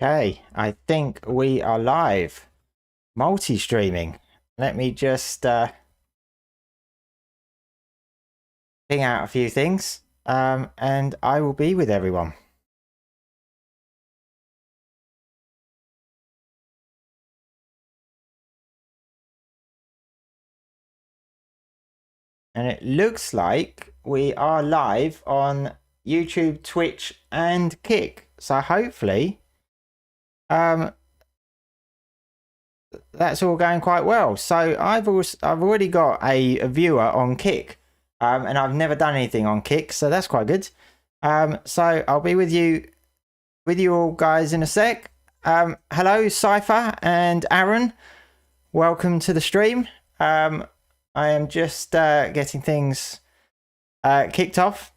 Okay, I think we are live. Multi-streaming. Let me just ping out a few things, and I will be with everyone. And it looks like we are live on YouTube, Twitch, and Kick. So hopefully, that's all going quite well. So I've already got a viewer on Kick, and I've never done anything on Kick, so that's quite good. So I'll be with you all guys in a sec. Hello, Cypher and Aaron. Welcome to the stream. I am just getting things kicked off.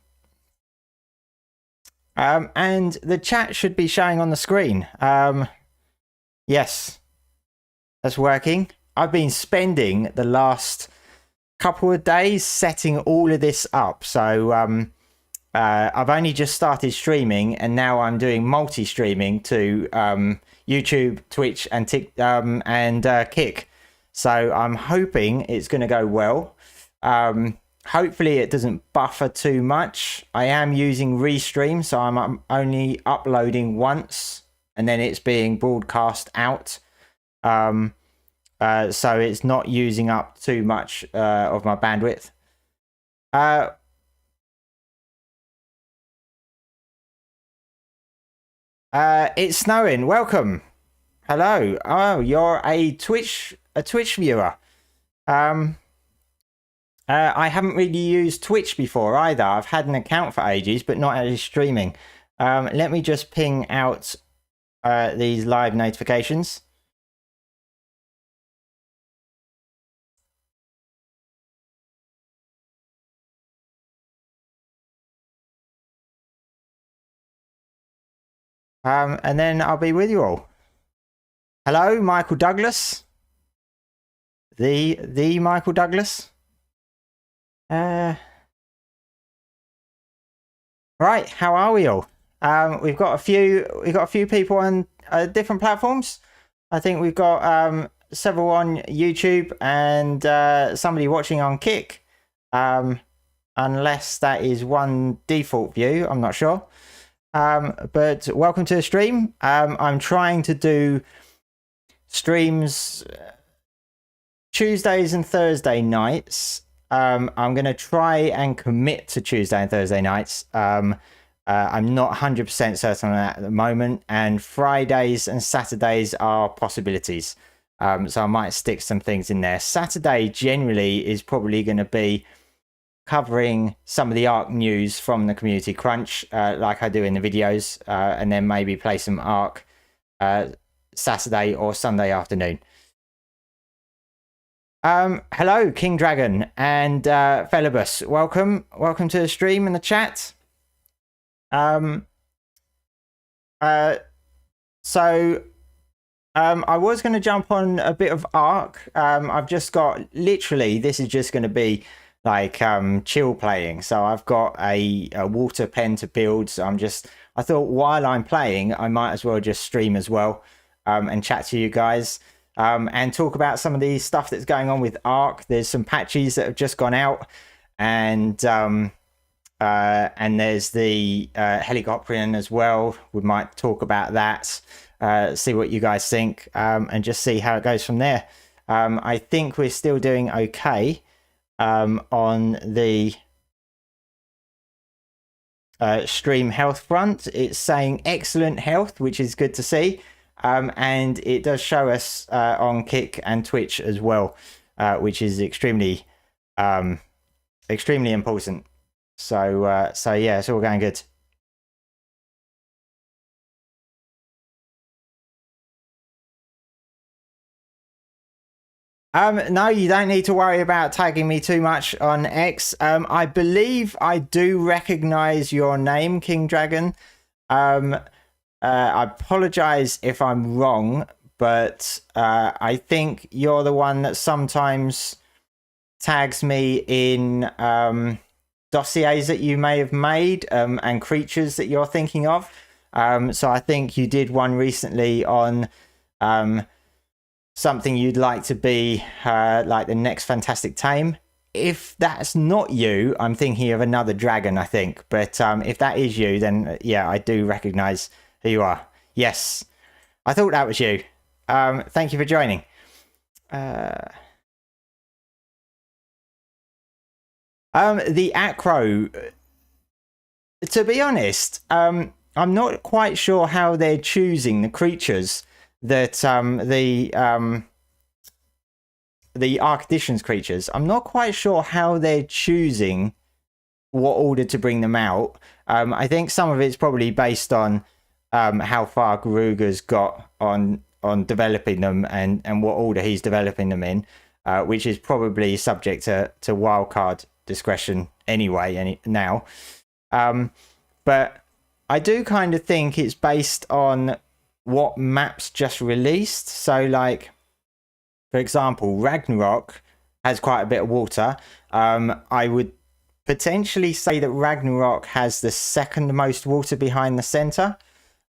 And the chat should be showing on the screen. Yes, that's working. I've been spending the last couple of days setting all of this up. So I've only just started streaming, and now I'm doing multi-streaming to YouTube, Twitch, and Kick. So I'm hoping it's going to go well. Hopefully it doesn't buffer too much. I am using Restream, so I'm only uploading once, and then it's being broadcast out. So it's not using up too much of my bandwidth. It's snowing. Welcome. Hello. Oh, you're a Twitch viewer. I haven't really used Twitch before either. I've had an account for ages, but not actually streaming. Let me just ping out these live notifications. And then I'll be with you all. Hello, Michael Douglas. The Michael Douglas. Right, how are we all? We've got a few people on different platforms. I think we've got several on YouTube and somebody watching on Kick. Unless that is one default view, I'm not sure. But welcome to the stream. I'm trying to do streams Tuesdays and Thursday nights. I'm going to try and commit to Tuesday and Thursday nights. I'm not 100% certain on that at the moment. And Fridays and Saturdays are possibilities. So I might stick some things in there. Saturday generally is probably going to be covering some of the Ark news from the community crunch, like I do in the videos, and then maybe play some Ark Saturday or Sunday afternoon. Hello, King Dragon and Felibus. Welcome to the stream and the chat. So I was going to jump on a bit of Ark. I've just got literally, this is just going to be like chill playing. So I've got a water pen to build. So I thought while I'm playing, I might as well just stream as well, and chat to you guys. And talk about some of the stuff that's going on with Ark. There's some patches that have just gone out, and there's the Helicoprion as well. We might talk about that, see what you guys think, and just see how it goes from there. I think we're still doing okay on the stream health front. It's saying excellent health, which is good to see. And it does show us on Kick and Twitch as well, which is extremely important. So yeah, it's all going good. No, you don't need to worry about tagging me too much on X. I believe I do recognize your name, King Dragon. I apologize if I'm wrong, but I think you're the one that sometimes tags me in dossiers that you may have made, and creatures that you're thinking of. So I think you did one recently on something you'd like to be like the next fantastic tame. If that's not you, I'm thinking of another dragon, I think. But if that is you, then yeah, I do recognize who you are. Yes, I thought that was you. Thank you for joining. The acro, to be honest, I'm not quite sure how they're choosing the creatures that the Ark Ascended creatures. I'm not quite sure how they're choosing what order to bring them out. I think some of it's probably based on how far Garuga's got on developing them and what order he's developing them in, which is probably subject to wildcard discretion anyway now. But I do kind of think it's based on what maps just released. So like, for example, Ragnarok has quite a bit of water. I would potentially say that Ragnarok has the second most water behind the center.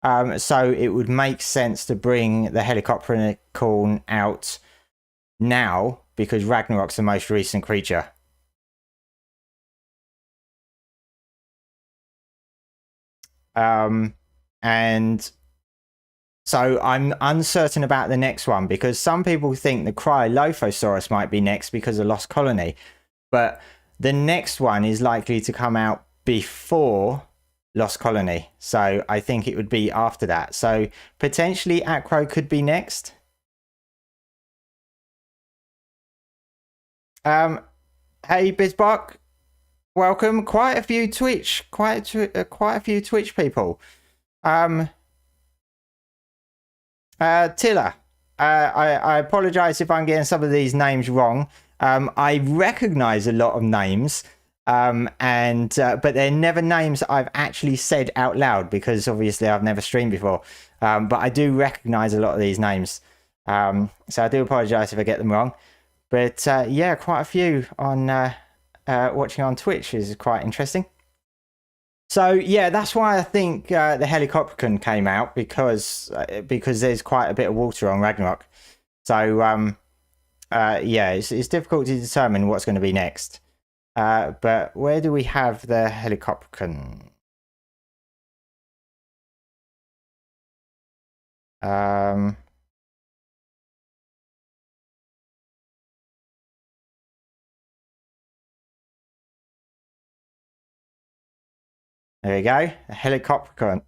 So it would make sense to bring the Helicoprion out now because Ragnarok's the most recent creature. And so I'm uncertain about the next one because some people think the Cryolophosaurus might be next because of Lost Colony, but the next one is likely to come out before Lost Colony. So I think it would be after that. So potentially Acro could be next. Hey Bizbok, welcome. Quite a few Twitch people. Tilla, I apologize if I'm getting some of these names wrong. I recognize a lot of names, but they're never names I've actually said out loud because obviously I've never streamed before. But I do recognize a lot of these names. So I do apologize if I get them wrong. But yeah, quite a few on watching on Twitch is quite interesting. So yeah, that's why I think the Helicoprion came out because there's quite a bit of water on Ragnarok. So yeah, it's difficult to determine what's going to be next. But where do we have the Helicoprion? There we go. Helicoprion.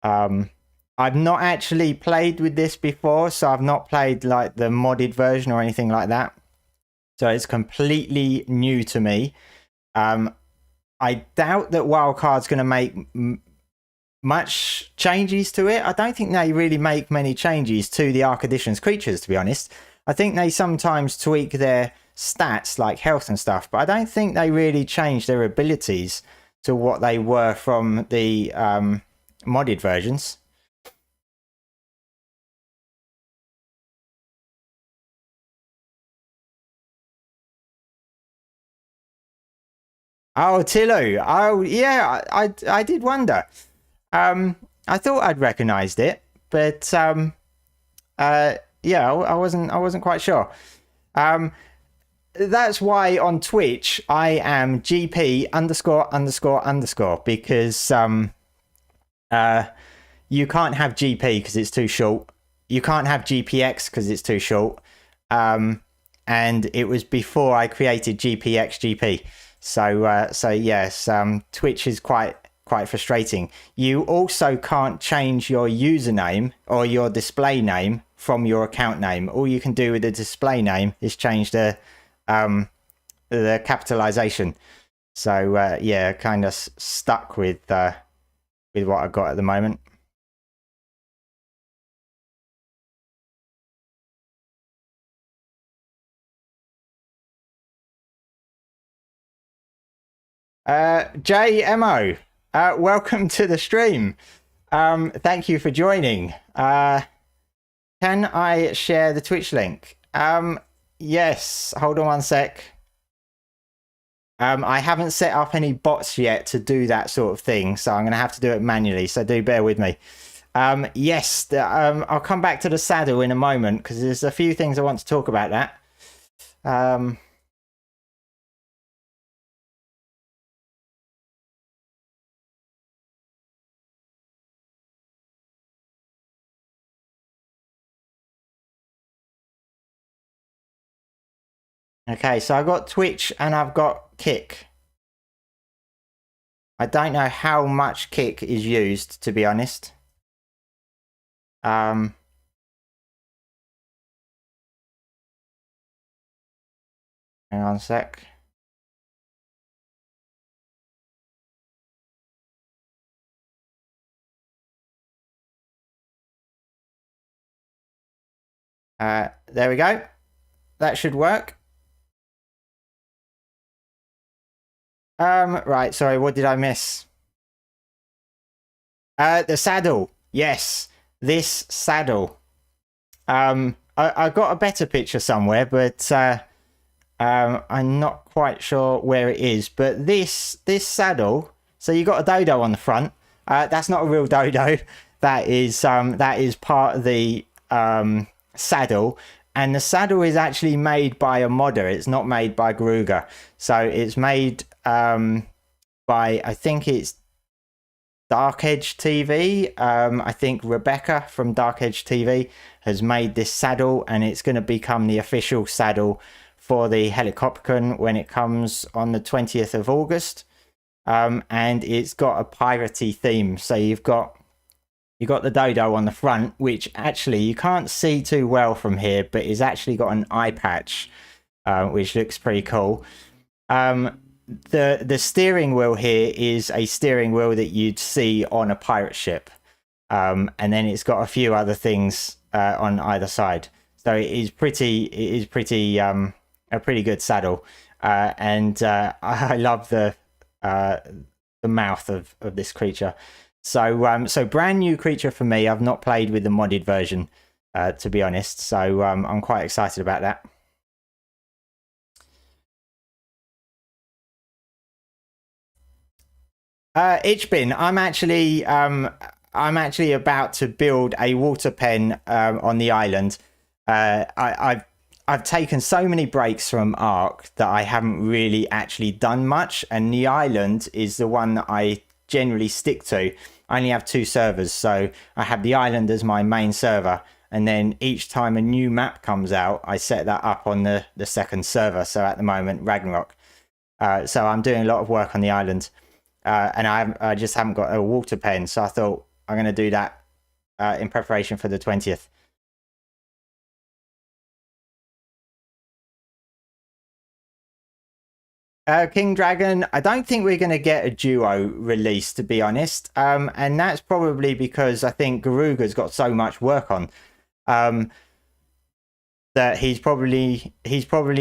I've not actually played with this before, so I've not played like the modded version or anything like that. So it's completely new to me. I doubt that Wildcard's going to make much changes to it. I don't think they really make many changes to the Ark Ascended creatures, to be honest. I think they sometimes tweak their stats like health and stuff, but I don't think they really change their abilities to what they were from the modded versions. Oh, Tillu. Oh, yeah, I did wonder. I thought I'd recognized it, but yeah, I wasn't quite sure. That's why on Twitch I am GP ___ because you can't have GP because it's too short. You can't have GPX because it's too short. And it was before I created GPX GP. So yes, Twitch is quite frustrating. You also can't change your username or your display name from your account name. All you can do with the display name is change the capitalization. So yeah, kind of stuck with what I've got at the moment. JMO, welcome to the stream. Thank you for joining. Can I share the Twitch link? Yes, hold on one sec. I haven't set up any bots yet to do that sort of thing, so I'm going to have to do it manually, so do bear with me. Yes, I'll come back to the saddle in a moment because there's a few things I want to talk about that. Okay, so I've got Twitch and I've got Kick. I don't know how much Kick is used, to be honest. Hang on a sec. There we go. That should work. Right, sorry, what did I miss? The saddle. Yes, this saddle. I got a better picture somewhere, but I'm not quite sure where it is. But this saddle. So you got a dodo on the front. That's not a real dodo. That is part of the saddle. And the saddle is actually made by a modder. It's not made by Gruger. So it's made by, I think it's Dark Edge TV. I think Rebecca from Dark Edge TV has made this saddle, and it's going to become the official saddle for the Helicoprion when it comes on the 20th of August. And it's got a piratey theme. So you've got the dodo on the front, which actually you can't see too well from here, but it's actually got an eye patch, which looks pretty cool. The steering wheel here is a steering wheel that you'd see on a pirate ship, and then it's got a few other things on either side. So it is pretty a pretty good saddle, and I love the mouth of this creature. So brand new creature for me. I've not played with the modded version, to be honest. So I'm quite excited about that. Itchbin, I'm actually about to build a water pen on the island. I've taken so many breaks from Ark that I haven't really actually done much, and the island is the one that I generally stick to. I only have 2 servers, so I have the island as my main server, and then each time a new map comes out, I set that up on the second server. So at the moment, Ragnarok. So I'm doing a lot of work on the island. And I just haven't got a water pen, so I thought I'm going to do that in preparation for the 20th. King Dragon, I don't think we're going to get a duo release, to be honest. And that's probably because I think Garuga's got so much work on that he's probably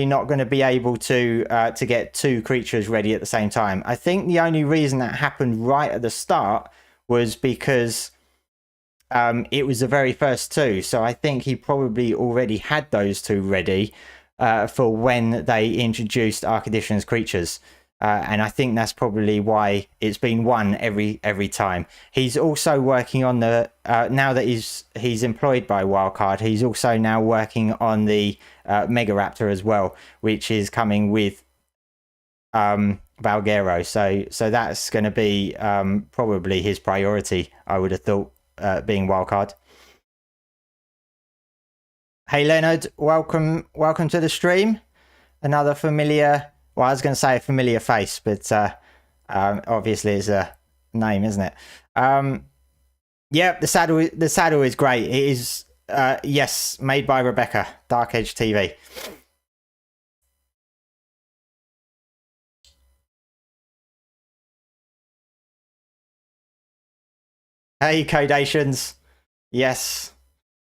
not going to be able to get 2 creatures ready at the same time. I think the only reason that happened right at the start was because it was the very first 2. So I think he probably already had those 2 ready for when they introduced Ark Edition's creatures. And I think that's probably why it's been 1 every time. He's also working on the now that he's employed by Wildcard. He's also now working on the Mega Raptor as well, which is coming with Valguero. So that's going to be probably his priority, I would have thought, being Wildcard. Hey Leonard, welcome to the stream. Another familiar. Well, I was going to say a familiar face, but obviously it's a name, isn't it? Yeah, the saddle is great. It is, yes, made by Rebecca, Dark Edge TV. Hey, Codations. Yes,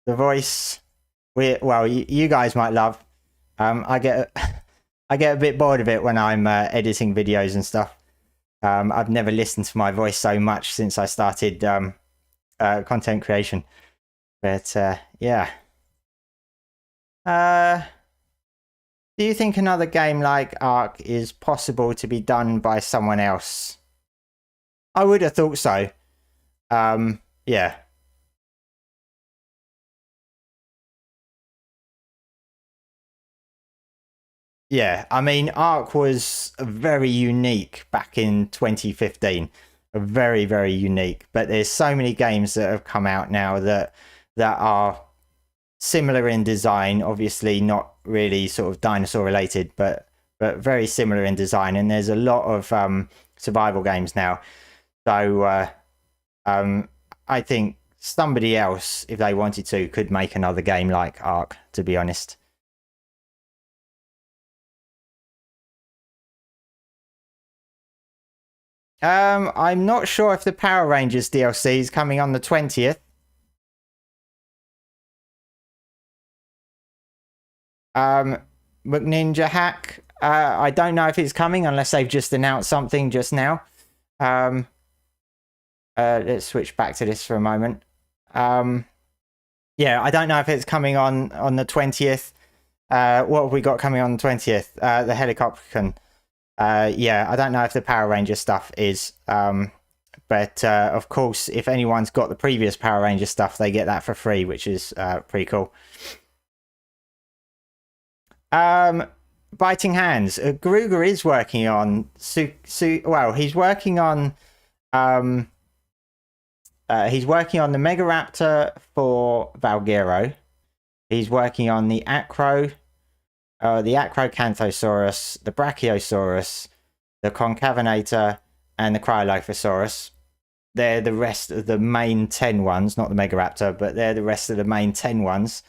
the voice. Well, you guys might love. I get a bit bored of it when I'm editing videos and stuff. I've never listened to my voice so much since I started content creation. But yeah. Do you think another game like Ark is possible to be done by someone else? I would have thought so. Yeah. Yeah, I mean, Ark was very unique back in 2015. Very, very unique. But there's so many games that have come out now that are similar in design. Obviously, not really sort of dinosaur related, but very similar in design. And there's a lot of survival games now. So um, I think somebody else, if they wanted to, could make another game like Ark. To be honest. I'm not sure if the Power Rangers DLC is coming on the 20th. Um, McNinja Hack. I don't know if it's coming unless they've just announced something just now. Um, let's switch back to this for a moment. Yeah, I don't know if it's coming on the 20th. What have we got coming on the 20th? The Helicoprion. Yeah, I don't know if the Power Ranger stuff is. But of course, if anyone's got the previous Power Ranger stuff, they get that for free, which is pretty cool. Biting hands. Gruger is working on well, he's working on the Megaraptor for Valguero. He's working on the Acrocanthosaurus, the Brachiosaurus, the Concavenator, and the Cryolophosaurus. They're the rest of the main 10 ones, not the Megaraptor, but they're the rest of the main 10 ones.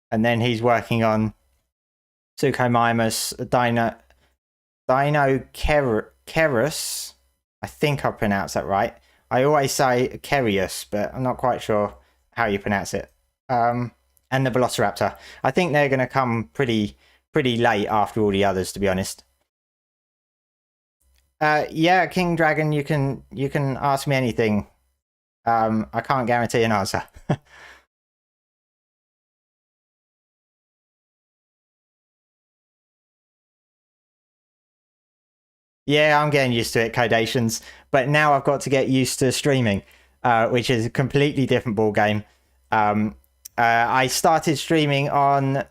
And then he's working on Suchomimus, Dinocerus. I think I pronounced that right. I always say Cerius, but I'm not quite sure how you pronounce it. And the Velociraptor. I think they're going to come pretty late after all the others, to be honest. Yeah, King Dragon, you can ask me anything. I can't guarantee an answer. Yeah, I'm getting used to it, Codations. But now I've got to get used to streaming, which is a completely different ball game. I started streaming on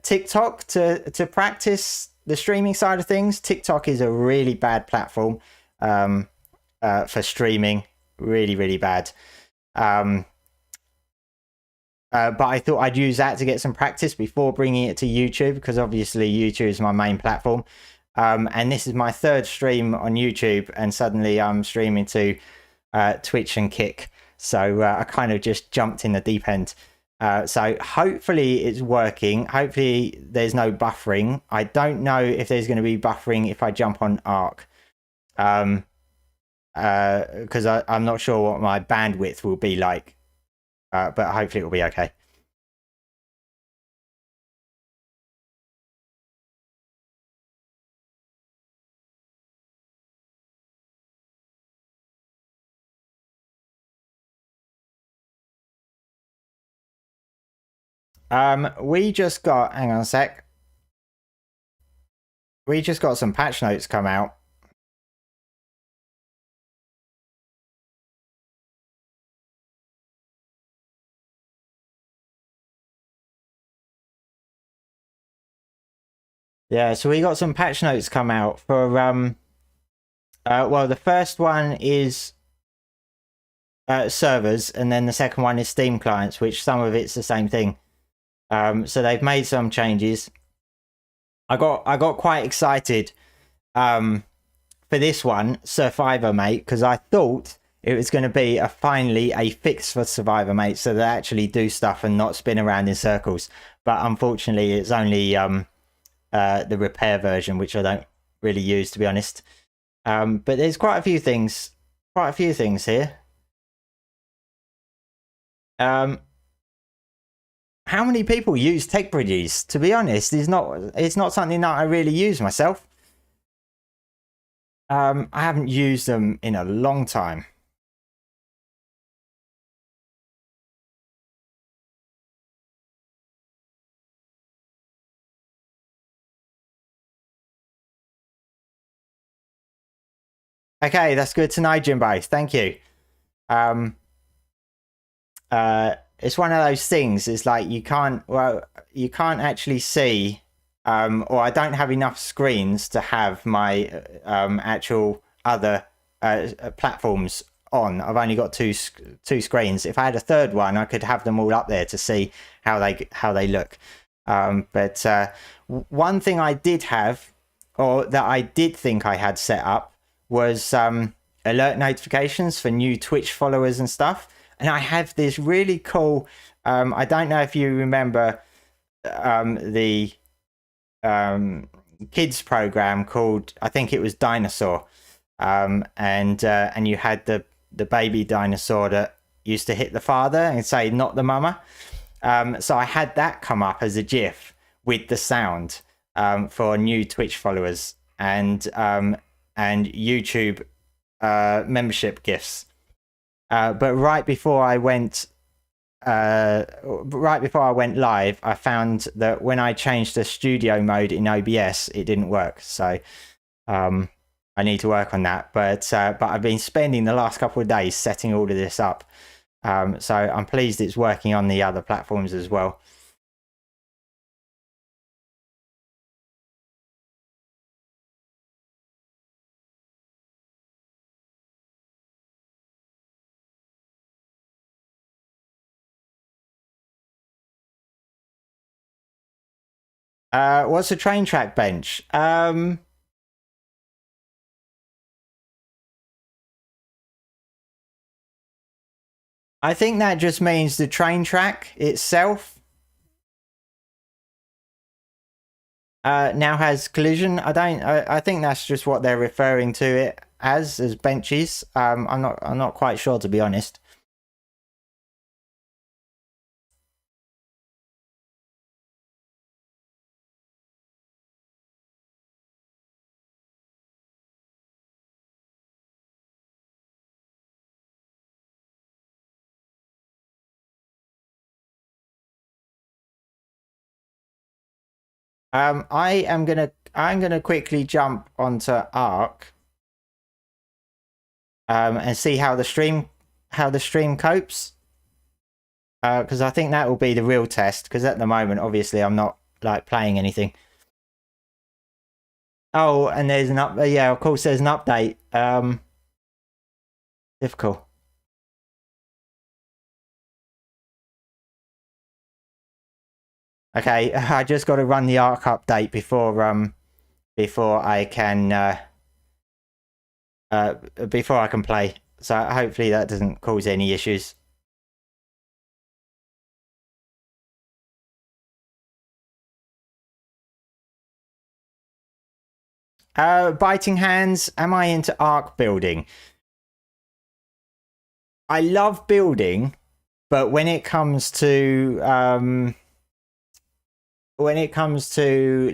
TikTok to practice the streaming side of things. TikTok is a really bad platform for streaming, really bad. But I thought I'd use that to get some practice before bringing it to YouTube, because obviously YouTube is my main platform. And this is my third stream on YouTube, and suddenly I'm streaming to Twitch and Kick. So I kind of just jumped in the deep end. So hopefully it's working. Hopefully there's no buffering. I don't know if there's going to be buffering if I jump on Ark. Because I'm not sure what my bandwidth will be like. But hopefully it will be okay. We just got, hang on a sec. We just got some patch notes come out. Yeah, so we got some patch notes come out for well, the first one is servers, and then the second one is Steam clients, which some of it's the same thing. So they've made some changes. I got quite excited for this one, Survivor Mate, because I thought it was going to be finally a fix for Survivor Mate, so they actually do stuff and not spin around in circles. But unfortunately, it's only the repair version, which I don't really use, to be honest. But there's quite a few things here. How many people use tech bridges? To be honest, it's not something that I really use myself. I haven't used them in a long time. Okay, that's good to know, Jimbo. Thank you. Um, it's one of those things. It's like you can't actually see, or I don't have enough screens to have my actual other platforms on. I've only got two screens. If I had a third one, I could have them all up there to see how they look. But one thing I did have, or that I did think I had set up, was alert notifications for new Twitch followers and stuff. And I have this really cool. I don't know if you remember the kids program called, I think it was Dinosaur, and you had the baby dinosaur that used to hit the father and say not the mama. So I had that come up as a GIF with the sound for new Twitch followers and YouTube membership gifts. But right before I went live, I found that when I changed the studio mode in OBS, it didn't work. So I need to work on that. But I've been spending the last couple of days setting all of this up. So I'm pleased it's working on the other platforms as well. What's a train track bench? I think that just means the train track itself now has collision. I think that's just what they're referring to it as benches. I'm not quite sure, to be honest. I'm gonna quickly jump onto Ark and see how the stream copes, because I think that will be the real test. Because at the moment, obviously, I'm not like playing anything. Oh, and there's an yeah, of course, there's an update. Difficult. Okay, I just got to run the Ark update before I can before I can play. So hopefully that doesn't cause any issues. Biting hands. Am I into Ark building? I love building, but when it comes to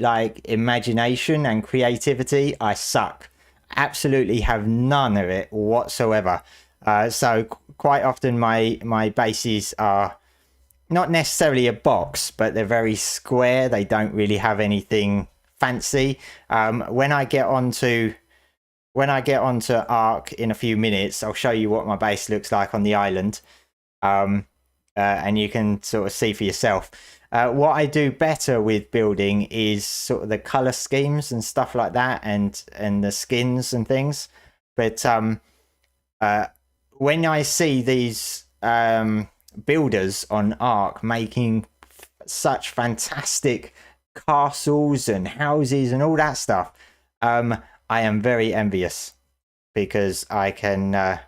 like imagination and creativity, I suck. Absolutely have none of it whatsoever. So quite often my bases are not necessarily a box, but they're very square. They don't really have anything fancy. When I get onto Ark in a few minutes, I'll show you what my base looks like on the island, and you can sort of see for yourself. What I do better with building is sort of the color schemes and stuff like that, and the skins and things. But when I see these builders on Ark making such fantastic castles and houses and all that stuff, I am very envious, because I can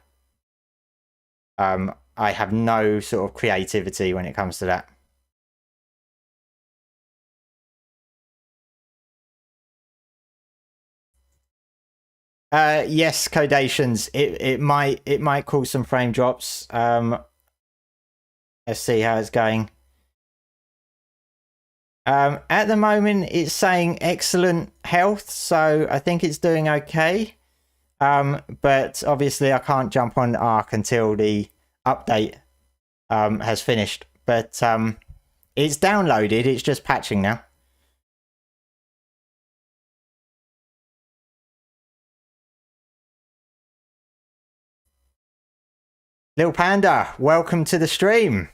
I have no sort of creativity when it comes to that. Yes, codations. It might cause some frame drops. Let's see how it's going. At the moment, it's saying excellent health, so I think it's doing okay. But obviously, I can't jump on Ark until the update has finished. But it's downloaded. It's just patching now. Little Panda, welcome to the stream.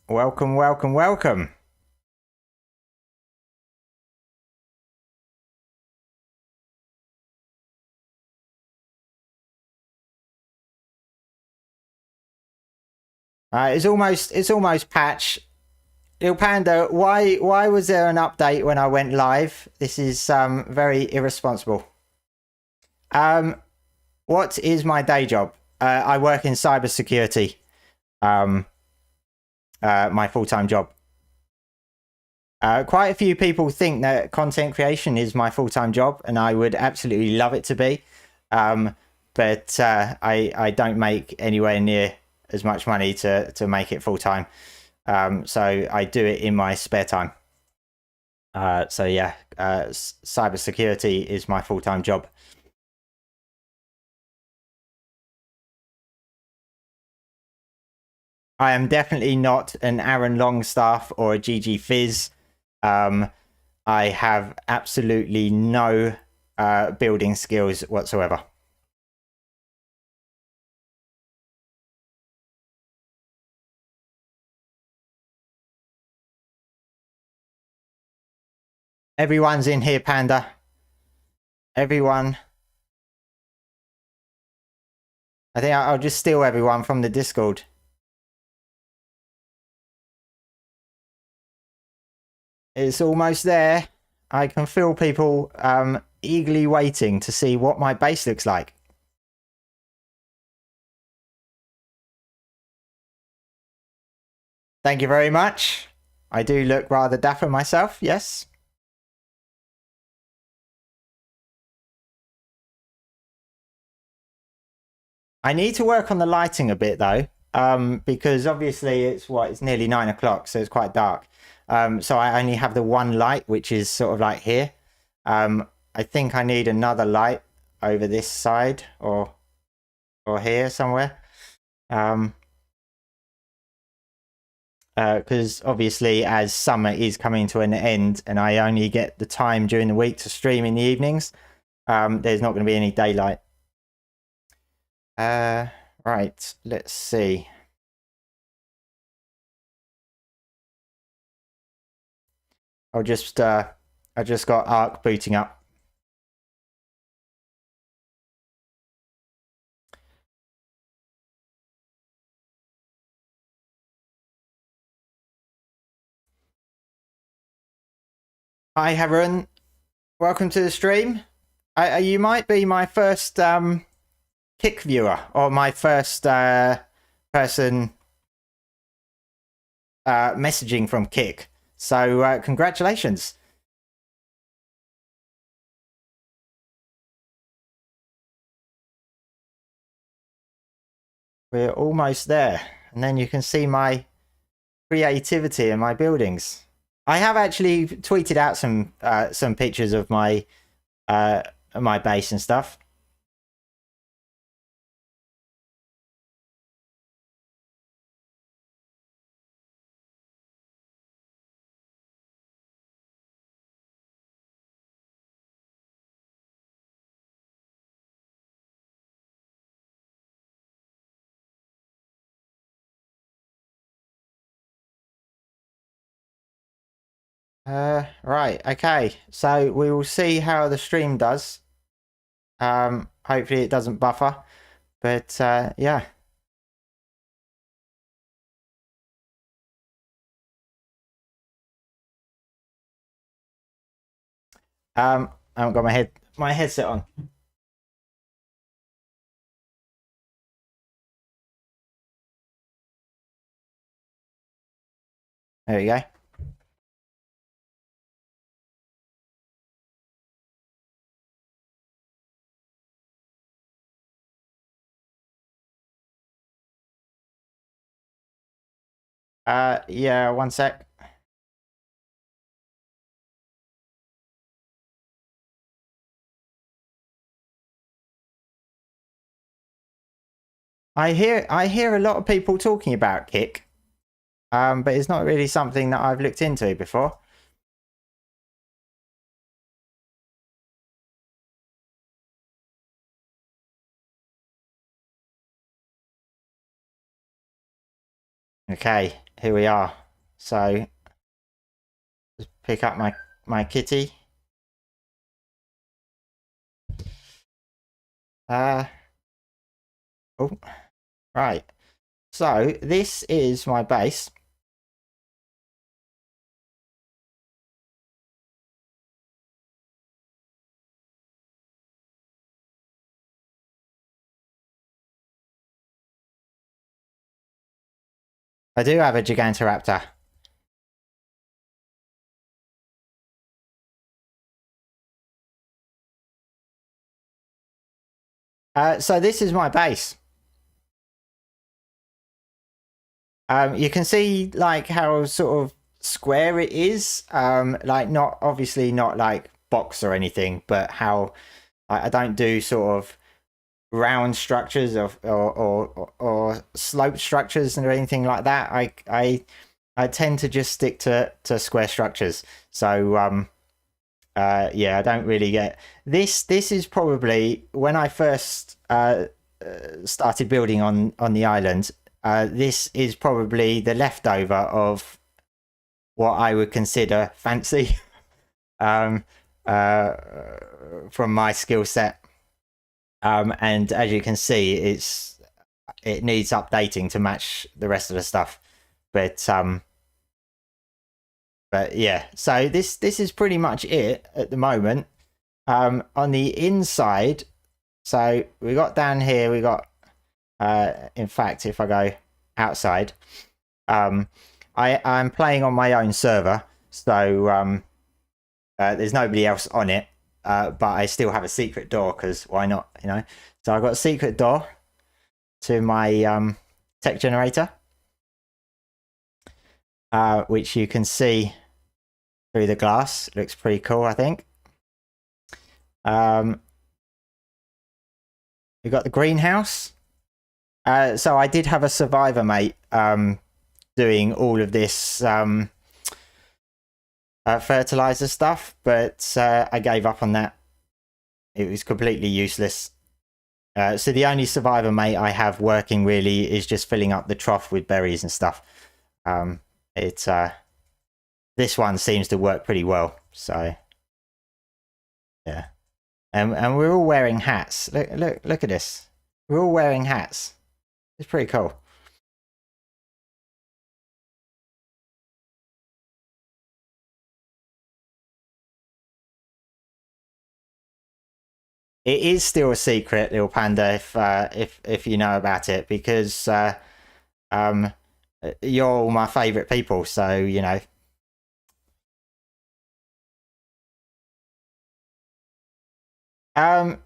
Welcome, welcome, welcome. It's almost patch. Little Panda, why was there an update when I went live? This is very irresponsible. What is my day job? I work in cybersecurity. My full-time job. Quite a few people think that content creation is my full-time job, and I would absolutely love it to be. But I don't make anywhere near as much money to make it full-time. So I do it in my spare time. So yeah, cybersecurity is my full-time job. I am definitely not an Aaron Longstaff or a GG Fizz. I have absolutely no building skills whatsoever. Everyone's in here, Panda. Everyone. I think I'll just steal everyone from the Discord. It's almost there. I can feel people eagerly waiting to see what my base looks like. Thank you very much. I do look rather dapper myself, yes. I need to work on the lighting a bit though, because obviously it's nearly 9 o'clock, so it's quite dark. So I only have the one light, which is sort of like here. I think I need another light over this side or here somewhere. Because obviously as summer is coming to an end and I only get the time during the week to stream in the evenings, there's not going to be any daylight. Right, let's see. I just got Ark booting up. Hi, Heron. Welcome to the stream. You might be my first Kick viewer or my first person messaging from Kick. So congratulations. We're almost there. And then you can see my creativity in my buildings. I have actually tweeted out some pictures of my base and stuff. Right, okay. So we will see how the stream does. Hopefully it doesn't buffer. But yeah. I haven't got my headset on. There we go. Yeah, one sec. I hear a lot of people talking about Kick, but it's not really something that I've looked into before. Okay, here we are. So just pick up my kitty. Oh, right. So this is my base. I do have a Gigantoraptor. So this is my base. You can see like how sort of square it is. Like not obviously not like box or anything, but how I don't do sort of round structures or sloped structures or anything like that. I tend to just stick to square structures. So yeah, I don't really get this. This is probably when I first started building on the island. This is probably the leftover of what I would consider fancy um, uh, from my skill set. And as you can see, it needs updating to match the rest of the stuff. But yeah, so this is pretty much it at the moment. On the inside, so we got down here, we got in fact, if I go outside, I'm playing on my own server, so there's nobody else on it, but I still have a secret door because why not, you know? So I've got a secret door to my tech generator, which you can see through the glass. It looks pretty cool, I think. We got the greenhouse. So I did have a survivor mate doing all of this fertilizer stuff, but I gave up on that. It was completely useless. So the only survivor mate I have working really is just filling up the trough with berries and stuff. This one seems to work pretty well. So yeah, and we're all wearing hats. Look at this. We're all wearing hats. It's pretty cool. It is still a secret, little panda, if you know about it, because um, you're all my favourite people. So you know. Um,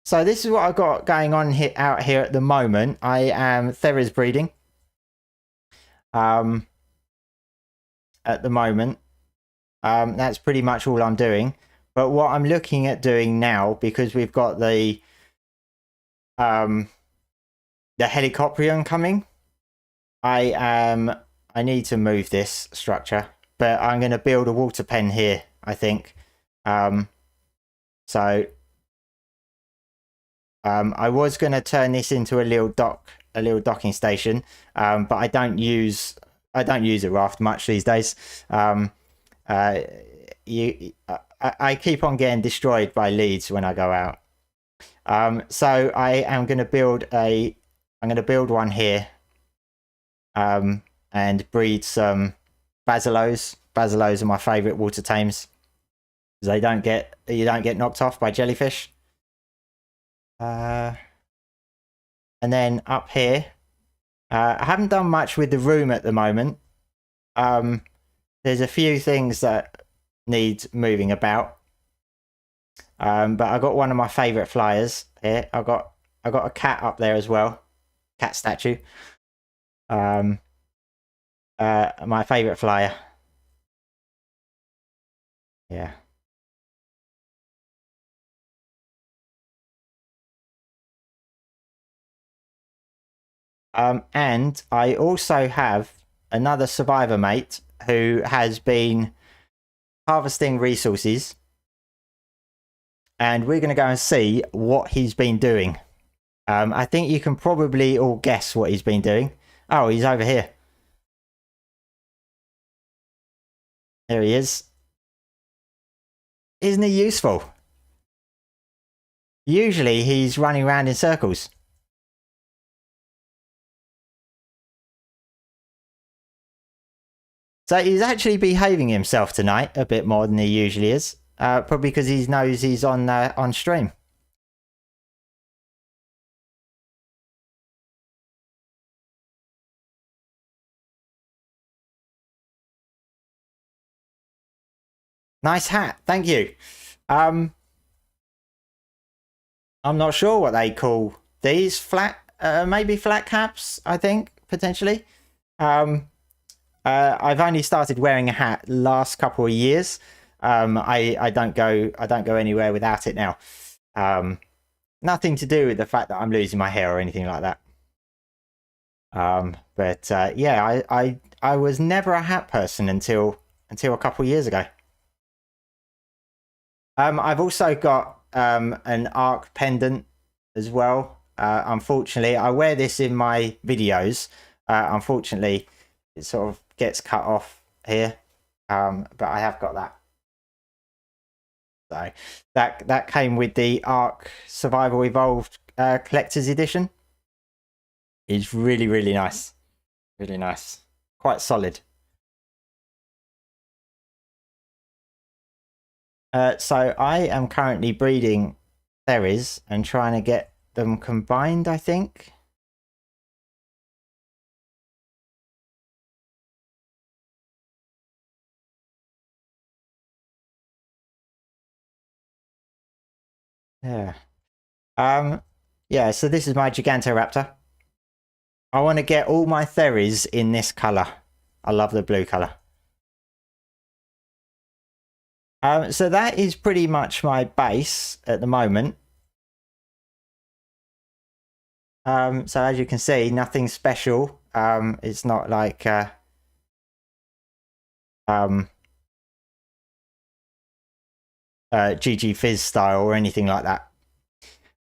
so this is what I've got going on here out here at the moment. I am Theris breeding. At the moment, that's pretty much all I'm doing. But what I'm looking at doing now, because we've got the Helicoprion coming, I need to move this structure, but I'm going to build a water pen here, I think. So I was going to turn this into a little docking station, but I don't use a raft much these days. I keep on getting destroyed by leads when I go out. So I am going to build one here, and breed some basilos. Basilos are my favourite water tames. You don't get knocked off by jellyfish. And then up here, I haven't done much with the room at the moment. There's a few things that need moving about. But I got one of my favourite flyers here. I got a cat up there as well, cat statue. My favourite flyer. Yeah. And I also have another survivor mate who has been harvesting resources, and we're going to go and see what he's been doing. I think you can probably all guess what he's been doing. Oh, he's over here. There he is. Isn't he useful? Usually he's running around in circles. So he's actually behaving himself tonight a bit more than he usually is. Probably because he knows he's on stream. Nice hat, thank you. I'm not sure what they call these, flat, maybe flat caps. I think potentially. I've only started wearing a hat last couple of years. I don't go anywhere without it now. Nothing to do with the fact that I'm losing my hair or anything like that. But yeah, I was never a hat person until a couple of years ago. I've also got an Ark pendant as well. Unfortunately, I wear this in my videos. Unfortunately, it sort of gets cut off here, but I have got that. So that came with the Ark Survival Evolved Collector's Edition. It's really nice, really nice, quite solid. So I am currently breeding berries and trying to get them combined, I think. Yeah. Yeah, so this is my Gigantoraptor. I want to get all my Theris in this colour. I love the blue colour. So that is pretty much my base at the moment. So as you can see, nothing special. It's not like GG Fizz style or anything like that.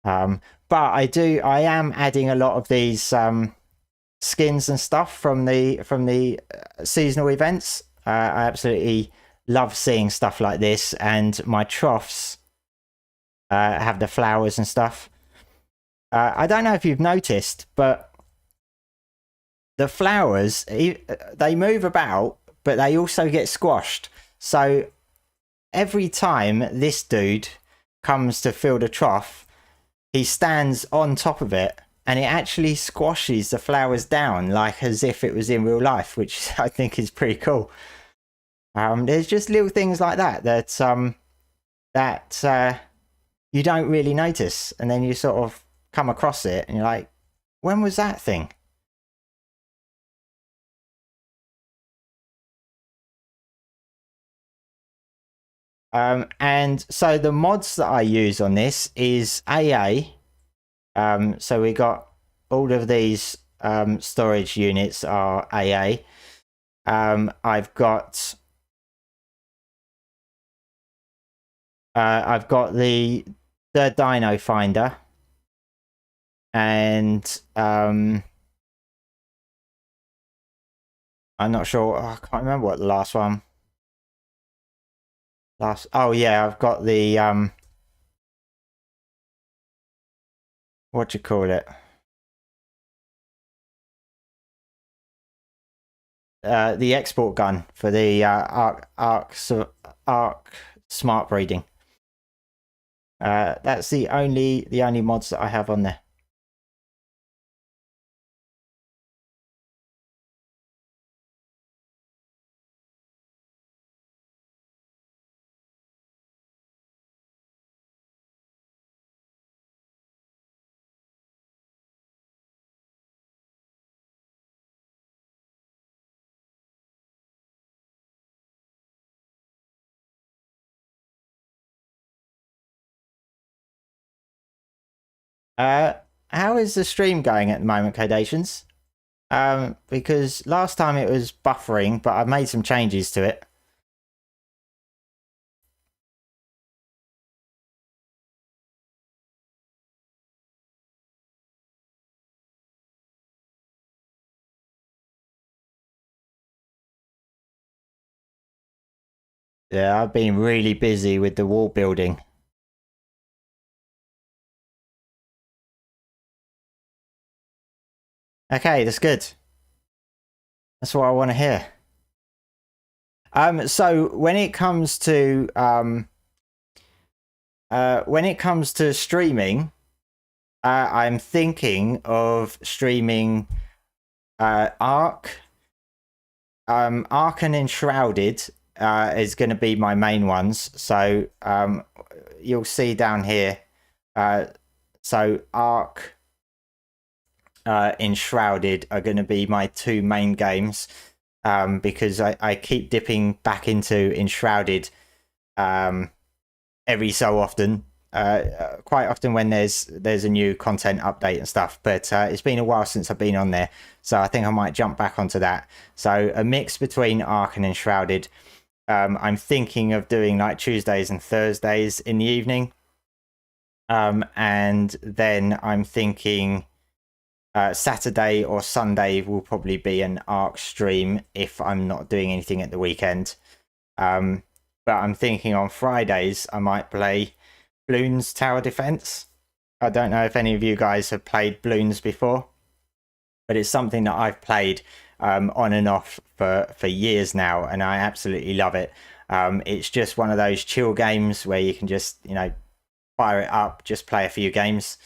But I am adding a lot of these skins and stuff from the seasonal events. I absolutely love seeing stuff like this, and my troughs have the flowers and stuff. I don't know if you've noticed, but the flowers, they move about, but they also get squashed. So every time this dude comes to fill the trough, he stands on top of it and it actually squashes the flowers down like as if it was in real life, which I think is pretty cool. There's just little things like that that you don't really notice, and then you sort of come across it and you're like, when was that thing? And so the mods that I use on this is AA. So we got all of these storage units are AA. I've got the Dino Finder, and I'm not sure. I can't remember what the last one. Oh yeah, I've got the what do you call it? The export gun for the Ark smart breeding. That's the only mods that I have on there. How is the stream going at the moment, Codations? Because last time it was buffering, but I've made some changes to it. Yeah, I've been really busy with the wall building. Okay, that's good. That's what I want to hear. So when it comes to streaming, I'm thinking of streaming Ark. Ark and Enshrouded is going to be my main ones. So you'll see down here. So Ark, Enshrouded are going to be my two main games, because I keep dipping back into Enshrouded every so often. Quite often when there's a new content update and stuff, but it's been a while since I've been on there, so I think I might jump back onto that. So a mix between Ark and Enshrouded. I'm thinking of doing like Tuesdays and Thursdays in the evening, and then I'm thinking Saturday or Sunday will probably be an Ark stream if I'm not doing anything at the weekend. But I'm thinking on Fridays I might play Bloons Tower Defense. I don't know if any of you guys have played Bloons before, but it's something that I've played on and off for years now, and I absolutely love it. It's just one of those chill games where you can just, fire it up, just play a few games.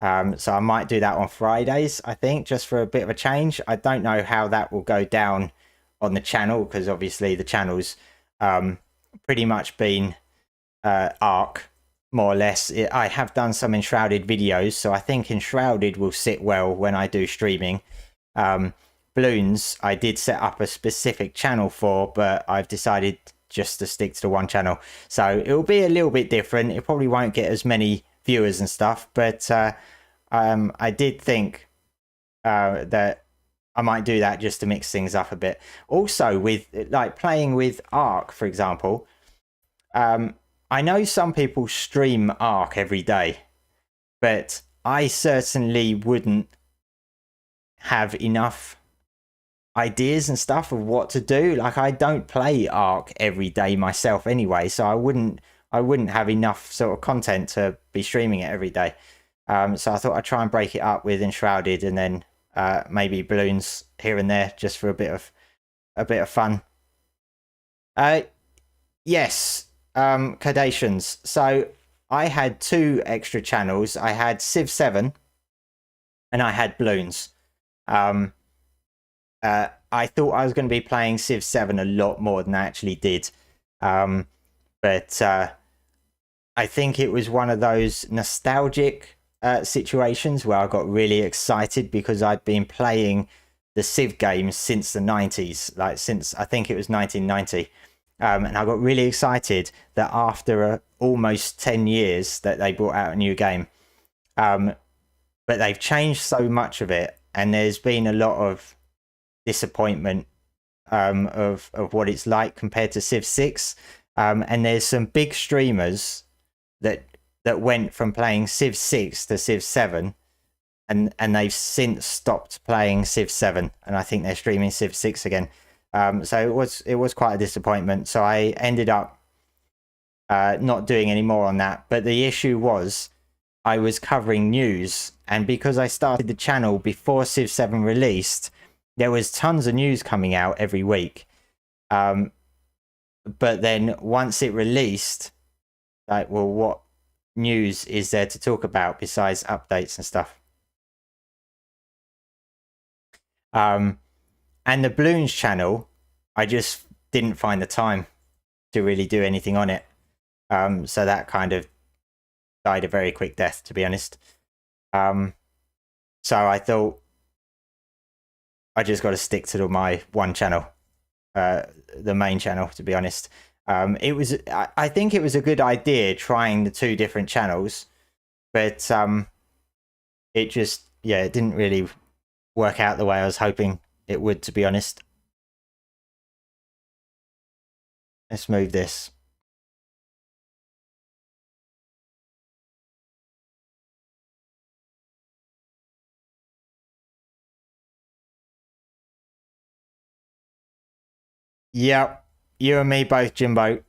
So I might do that on Fridays, I think, just for a bit of a change. I don't know how that will go down on the channel, because obviously the channel's pretty much been Ark, more or less. I have done some Enshrouded videos, so I think Enshrouded will sit well when I do streaming. Bloons, I did set up a specific channel for, but I've decided just to stick to the one channel. So it'll be a little bit different. It probably won't get as many viewers and stuff, but I did think that I might do that just to mix things up a bit. Also, with like playing with Ark, for example, I know some people stream Ark every day, but I certainly wouldn't have enough ideas and stuff of what to do. Like, I don't play Ark every day myself anyway, so I wouldn't have enough sort of content to be streaming it every day. So I thought I'd try and break it up with Enshrouded, and then maybe Bloons here and there, just for a bit of fun. Yes, Cadations. So I had two extra channels. I had Civ 7 and I had Bloons. I thought I was going to be playing Civ 7 a lot more than I actually did. But I think it was one of those nostalgic situations where I got really excited because I'd been playing the Civ games since the 90s, like since I think it was 1990. And I got really excited that after almost 10 years that they brought out a new game. But they've changed so much of it, and there's been a lot of disappointment of what it's like compared to Civ 6. And there's some big streamers that went from playing Civ 6 to Civ 7, and they've since stopped playing Civ 7, and I think they're streaming Civ 6 again. So it was quite a disappointment. So I ended up not doing any more on that. But the issue was I was covering news, and because I started the channel before Civ 7 released, there was tons of news coming out every week. But then once it released, like, well, what news is there to talk about besides updates and stuff? And the Bloons channel, I just didn't find the time to really do anything on it. So that kind of died a very quick death, to be honest. So I thought I just got to stick to my one channel, the main channel, to be honest. I think it was a good idea trying the two different channels, but it just, it didn't really work out the way I was hoping it would, to be honest. Let's move this. Yep, you and me both, Jimbo.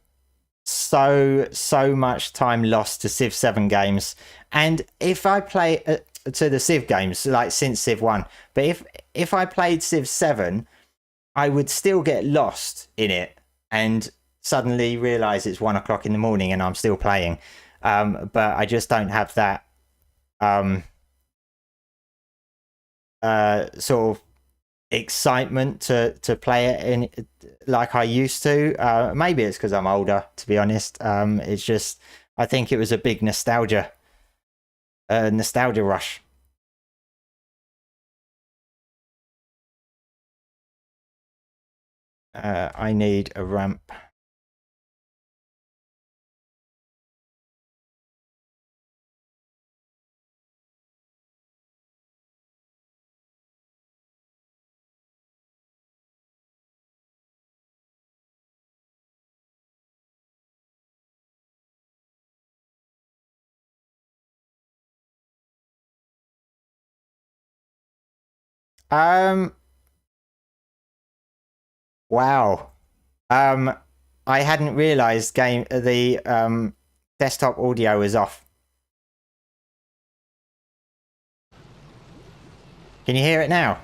so much time lost to Civ 7 games. And if I play to the Civ games, like since Civ 1, but if I played Civ 7, I would still get lost in it and suddenly realize it's 1 o'clock in the morning and I'm still playing. But I just don't have that sort of excitement to play it in like I used to. Maybe it's because I'm older, to be honest. It's just, I think it was a big nostalgia rush. I need a ramp. Wow. I hadn't realized the desktop audio was off. Can you hear it now?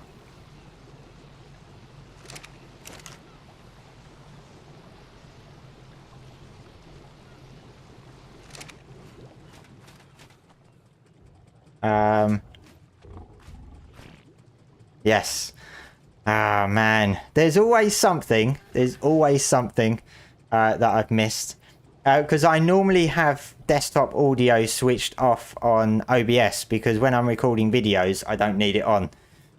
Yes. Ah, man. There's always something. That I've missed. Because I normally have desktop audio switched off on OBS because when I'm recording videos, I don't need it on.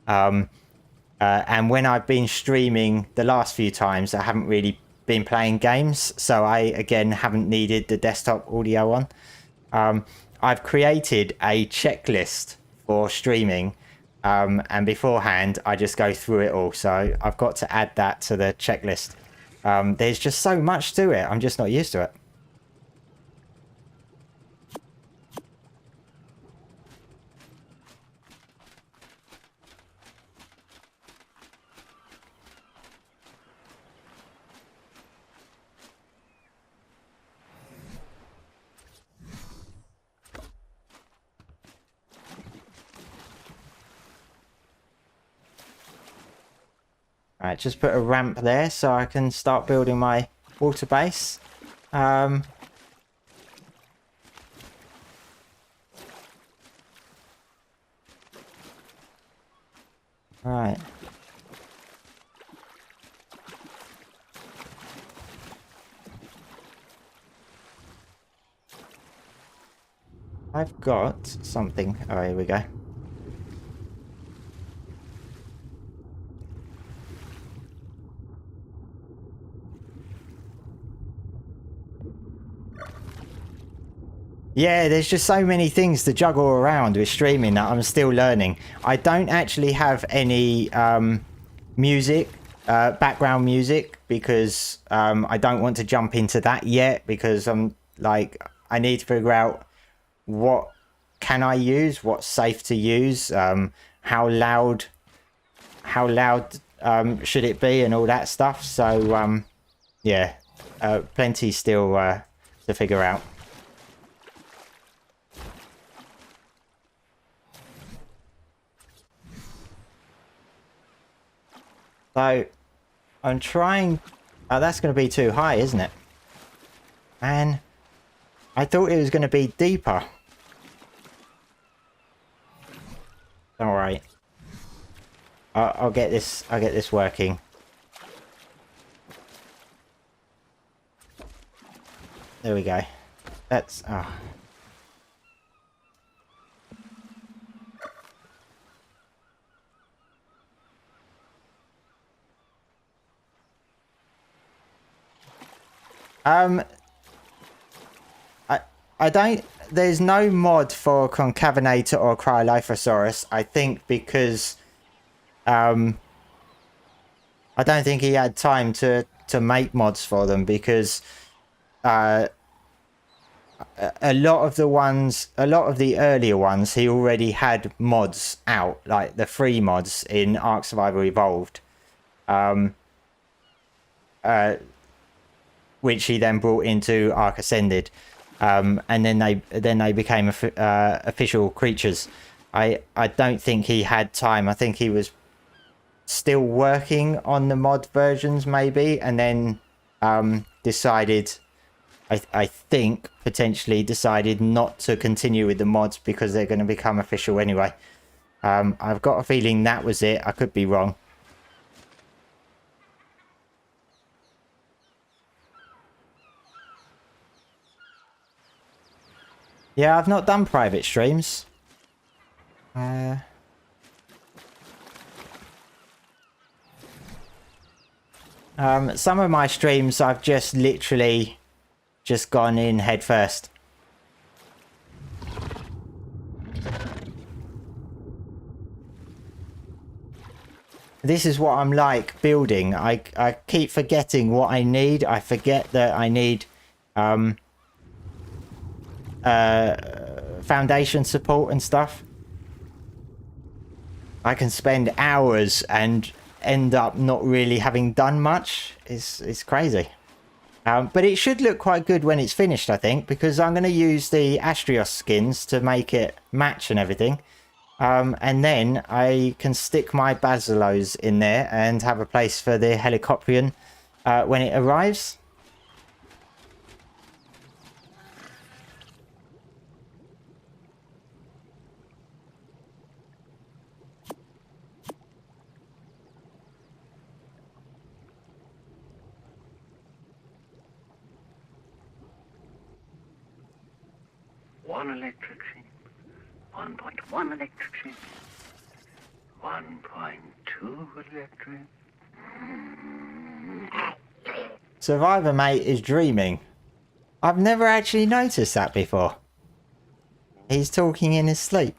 And when I've been streaming the last few times, I haven't really been playing games. So I, again, haven't needed the desktop audio on. I've created a checklist for streaming. And beforehand, I just go through it all. So I've got to add that to the checklist. There's just so much to it. I'm just not used to it. Right, just put a ramp there so I can start building my water base. Right. I've got something. Oh, here we go. Yeah, there's just so many things to juggle around with streaming that I'm still learning. I don't actually have any music, background music, because I don't want to jump into that yet because I need to figure out what can I use, what's safe to use, how loud should it be, and all that stuff. So yeah, plenty still to figure out. So I'm trying. Oh, that's going to be too high, isn't it? Man, I thought it was going to be deeper. All right. I'll get this. I'll get this working. There we go. That's. Oh. I don't. There's no mod for Concavenator or Cryolithosaurus. I think because I don't think he had time to make mods for them because a lot of the earlier ones he already had mods out, like the free mods in Ark Survival Evolved. which he then brought into Ark Ascended, and then they became official creatures. I don't think he had time. I think he was still working on the mod versions maybe, and then decided, I think potentially decided not to continue with the mods because they're going to become official anyway. I've got a feeling that was it. I could be wrong. Yeah, I've not done private streams. Some of my streams I've just literally just gone in head first. This is what I'm like building. I keep forgetting what I need. I forget that I need foundation support and stuff. I can spend hours and end up not really having done much. It's crazy. But it should look quite good when it's finished, I think, because I'm going to use the Astrios skins to make it match and everything. And then I can stick my Basilos in there and have a place for the Helicoprion when it arrives. One electric sheep, 1.1 electric sheep, 1.2 electric. Survivor Mate is dreaming. I've never actually noticed that before. He's talking in his sleep.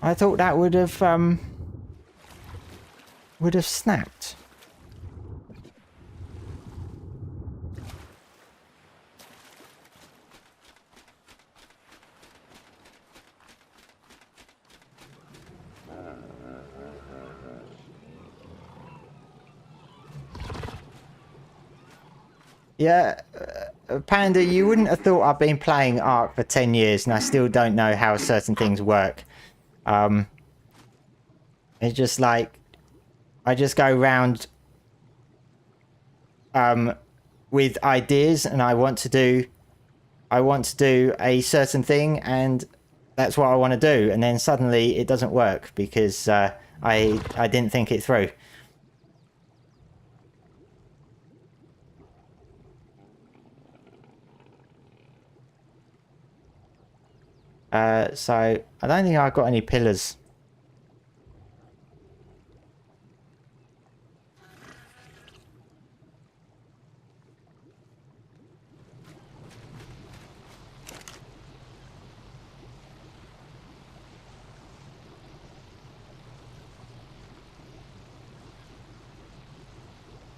I thought that would have snapped. Yeah, Panda, you wouldn't have thought I've been playing Ark for 10 years and I still don't know how certain things work. It's just like I just go around with ideas and I want to do a certain thing and that's what I want to do, and then suddenly it doesn't work because I didn't think it through. So I don't think I've got any pillars.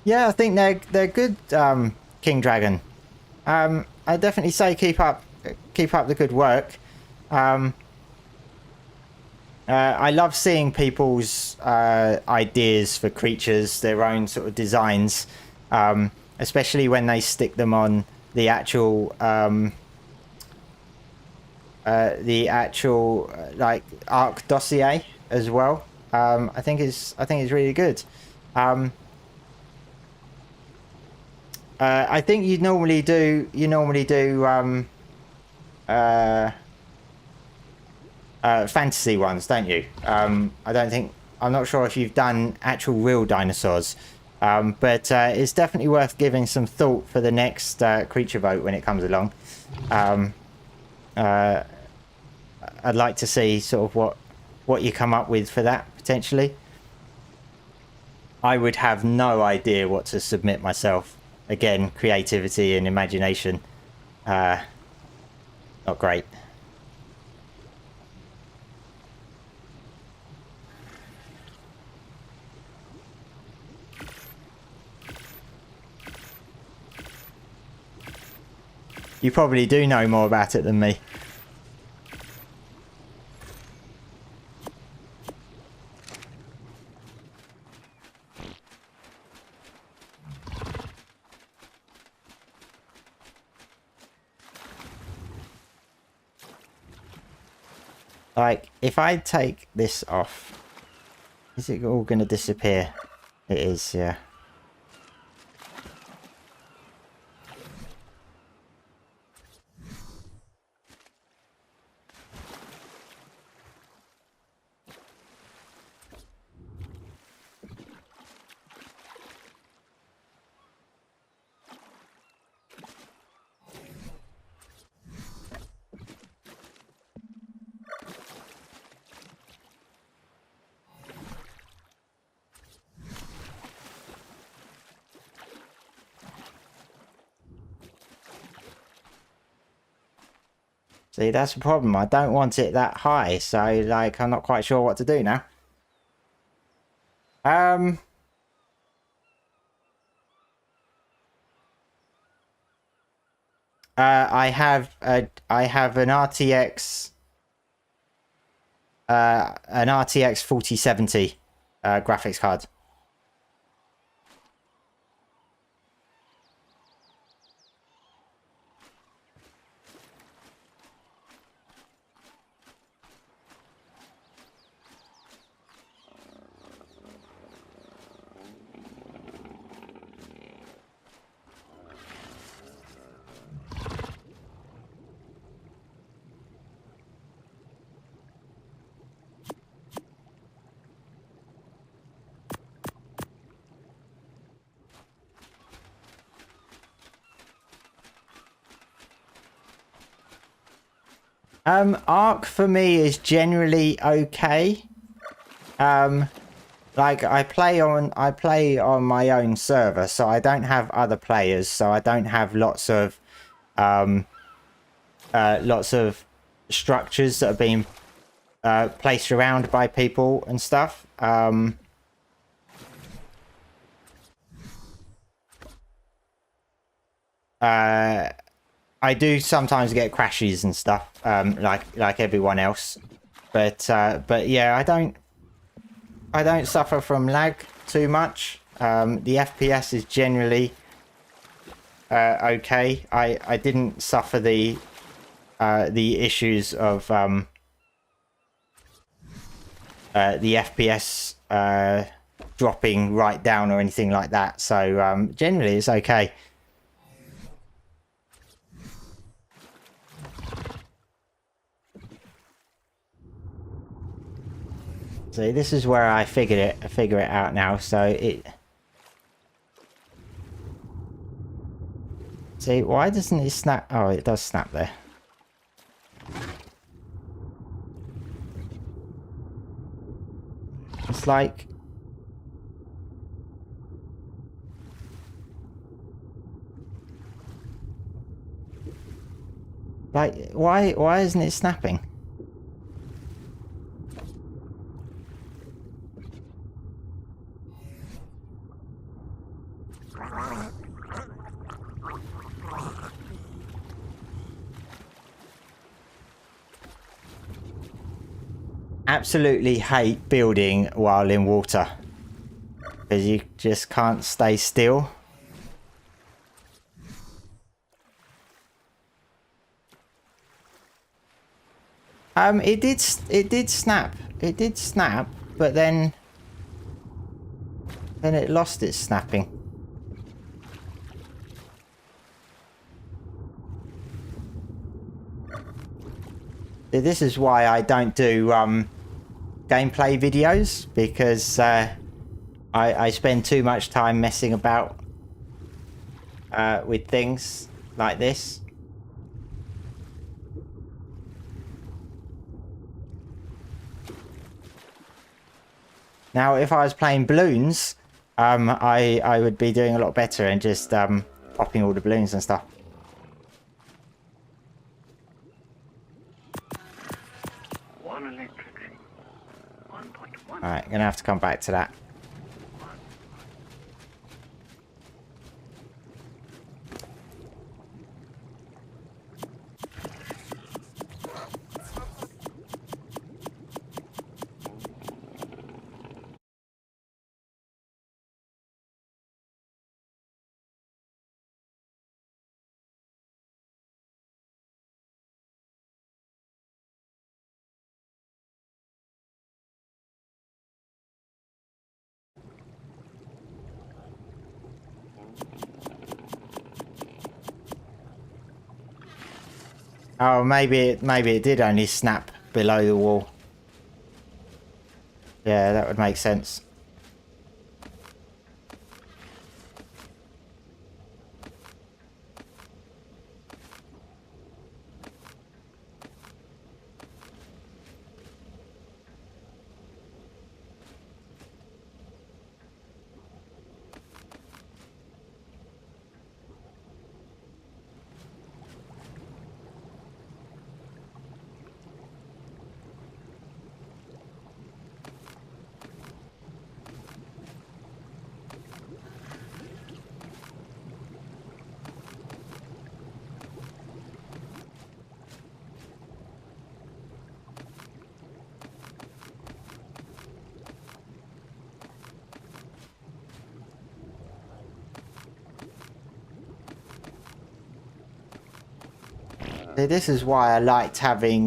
Yeah, I think they're good, King Dragon. I definitely say keep up the good work. I love seeing people's ideas for creatures, their own sort of designs, especially when they stick them on the actual like Ark dossier as well. I think it's really good. I think you normally do fantasy ones, don't you? I'm not sure if you've done actual real dinosaurs, but it's definitely worth giving some thought for the next creature vote when it comes along. I'd like to see sort of what you come up with for that potentially. I would have no idea what to submit myself. Again, creativity and imagination, not great. You probably do know more about it than me. Like, if I take this off, is it all going to disappear? It is, yeah. See, that's the problem. I don't want it that high, so, like, I'm not quite sure what to do now. I have an RTX, an RTX 4070 graphics card. Ark for me is generally okay. Like I play on my own server, so I don't have other players, so I don't have lots of structures that are being placed around by people and stuff. I do sometimes get crashes and stuff, like everyone else, but yeah, I don't suffer from lag too much. The FPS is generally okay. I didn't suffer the issues of the FPS dropping right down or anything like that. So generally it's okay. See, this is where I figure it out now. So it. See, why doesn't it snap? Oh, it does snap there. It's like. Like, why isn't it snapping? Absolutely hate building while in water because you just can't stay still. It did snap, but then it lost its snapping. This is why I don't do gameplay videos, because I spend too much time messing about with things like this. Now, if I was playing balloons, I would be doing a lot better and just popping all the balloons and stuff. Alright, gonna have to come back to that. Oh, maybe it did only snap below the wall. Yeah, that would make sense. See, this is why I liked having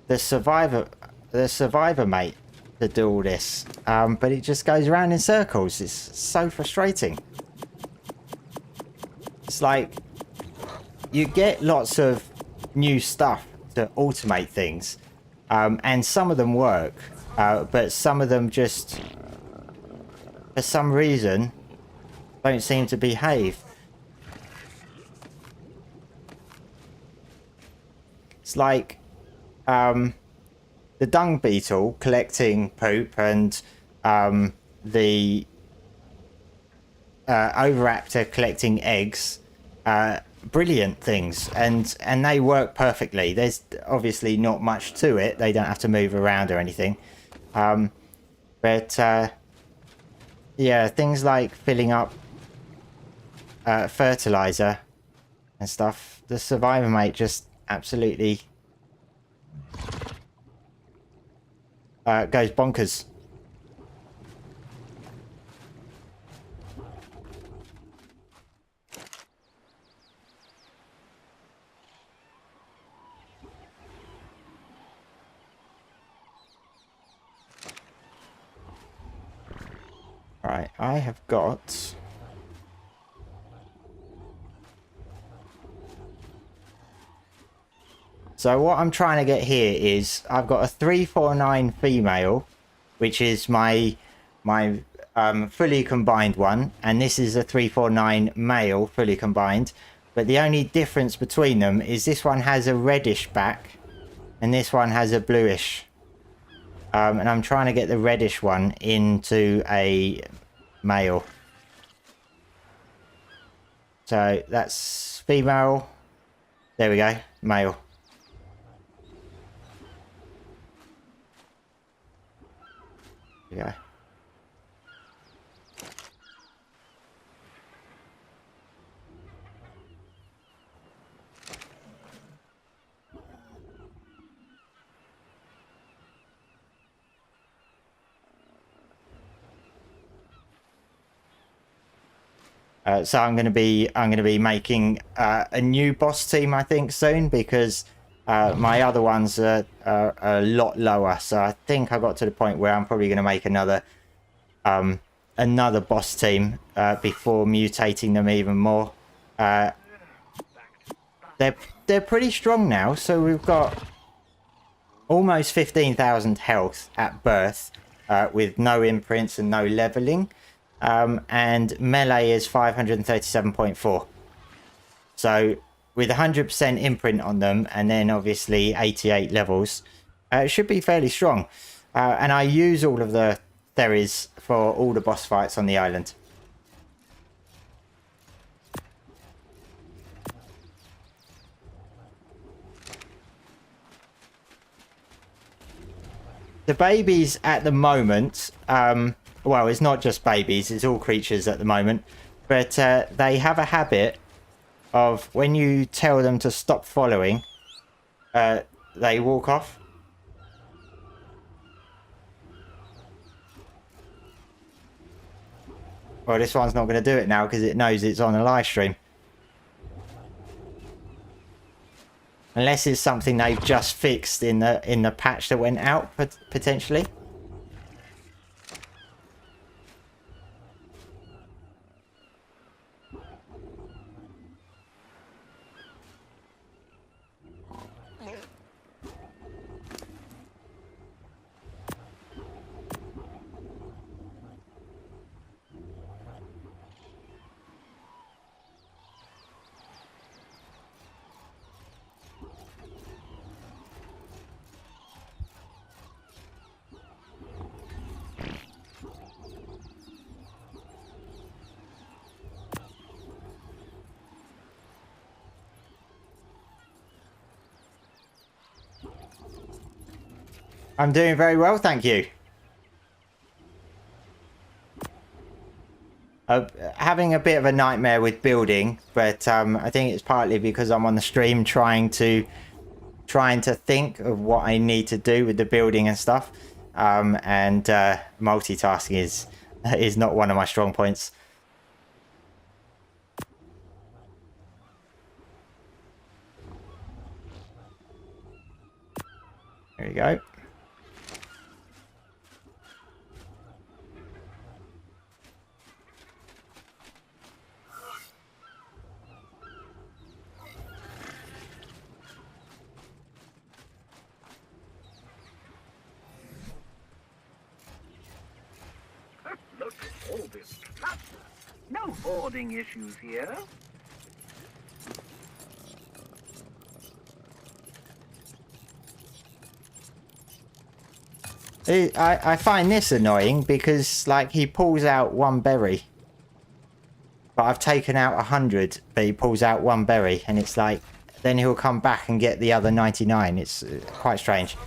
the survivor mate to do all this. But it just goes around in circles. It's so frustrating. It's like you get lots of new stuff to automate things, and some of them work, but some of them just, for some reason, don't seem to behave. It's like the dung beetle collecting poop and the overactor collecting eggs. Brilliant things, and they work perfectly. There's obviously not much to it. They don't have to move around or anything. But yeah, things like filling up fertilizer and stuff, the survivor mate just absolutely goes bonkers. Right, I have got so what I'm trying to get here is I've got a 349 female, which is my fully combined one, and this is a 349 male fully combined, but the only difference between them is this one has a reddish back and this one has a bluish, and I'm trying to get the reddish one into a male. So that's female, there we go, male. There we go. So I'm going to be making a new boss team, I think, soon, because my other ones are a lot lower. So I think I got to the point where I'm probably going to make another boss team before mutating them even more. They're pretty strong now. So we've got almost 15,000 health at birth, with no imprints and no leveling. And melee is 537.4. So with 100% imprint on them, and then obviously 88 levels, it should be fairly strong. And I use all of the theories for all the boss fights on the island. The babies at the moment, well, it's not just babies, it's all creatures at the moment, but they have a habit of when you tell them to stop following, they walk off. Well, this one's not going to do it now because it knows it's on a live stream. Unless it's something they've just fixed in the patch that went out, potentially. I'm doing very well, thank you. Having a bit of a nightmare with building, but I think it's partly because I'm on the stream trying to think of what I need to do with the building and stuff. And multitasking is not one of my strong points. There you go. Look at all this stuff. No hoarding issues here. I find this annoying because, like, he pulls out one berry. But I've taken out 100, but he pulls out one berry. And it's like, then he'll come back and get the other 99. It's quite strange.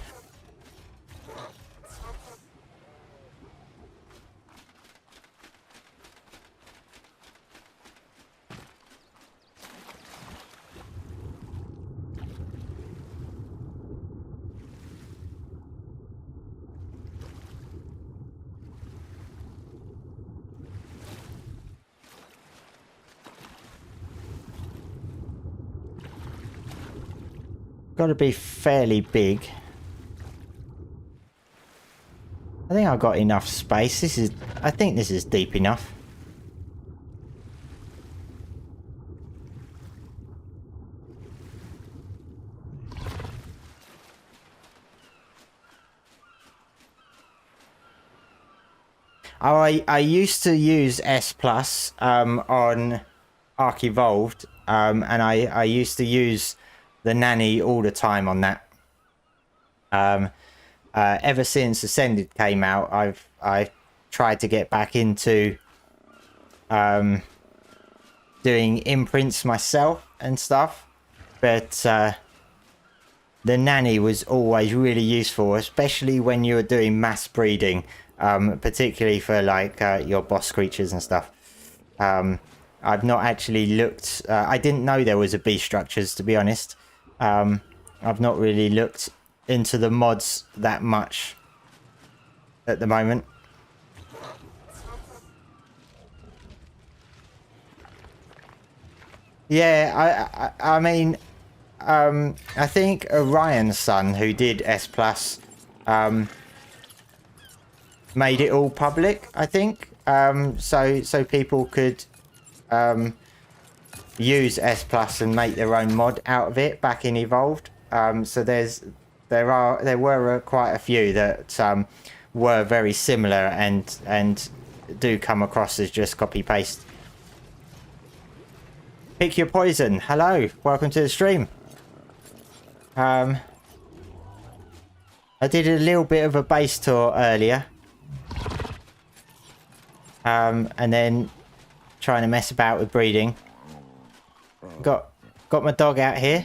Got to be fairly big. I think I've got enough space. I think this is deep enough. Oh, I used to use S Plus on Ark Evolved, and I used to use the nanny all the time on that. Ever since Ascended came out, I've tried to get back into doing imprints myself and stuff, but the nanny was always really useful, especially when you were doing mass breeding, particularly for like your boss creatures and stuff. I've not actually looked. I didn't know there was a beast structures, to be honest. I've not really looked into the mods that much at the moment. Yeah, I mean, I think Orion's son, who did S Plus, made it all public, I think, so people could use S Plus and make their own mod out of it back in Evolved. So there were quite a few that were very similar and do come across as just copy paste. Pick your poison. Hello, welcome to the stream. I did a little bit of a base tour earlier, and then trying to mess about with breeding. Got my dog out here.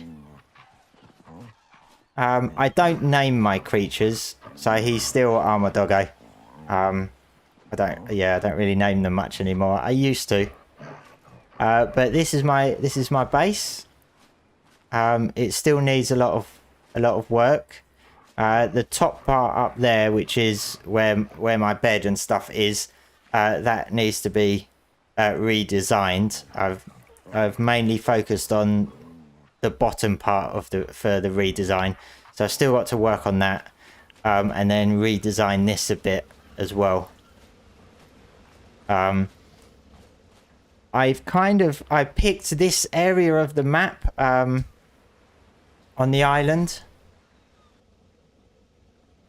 I don't name my creatures, so he's still Armor Doggo. I don't really name them much anymore. I used to, but this is my base. It still needs a lot of work. The top part up there, which is where my bed and stuff is, that needs to be redesigned. I've mainly focused on the bottom part for the redesign, so I've still got to work on that, and then redesign this a bit as well. I picked this area of the map on the island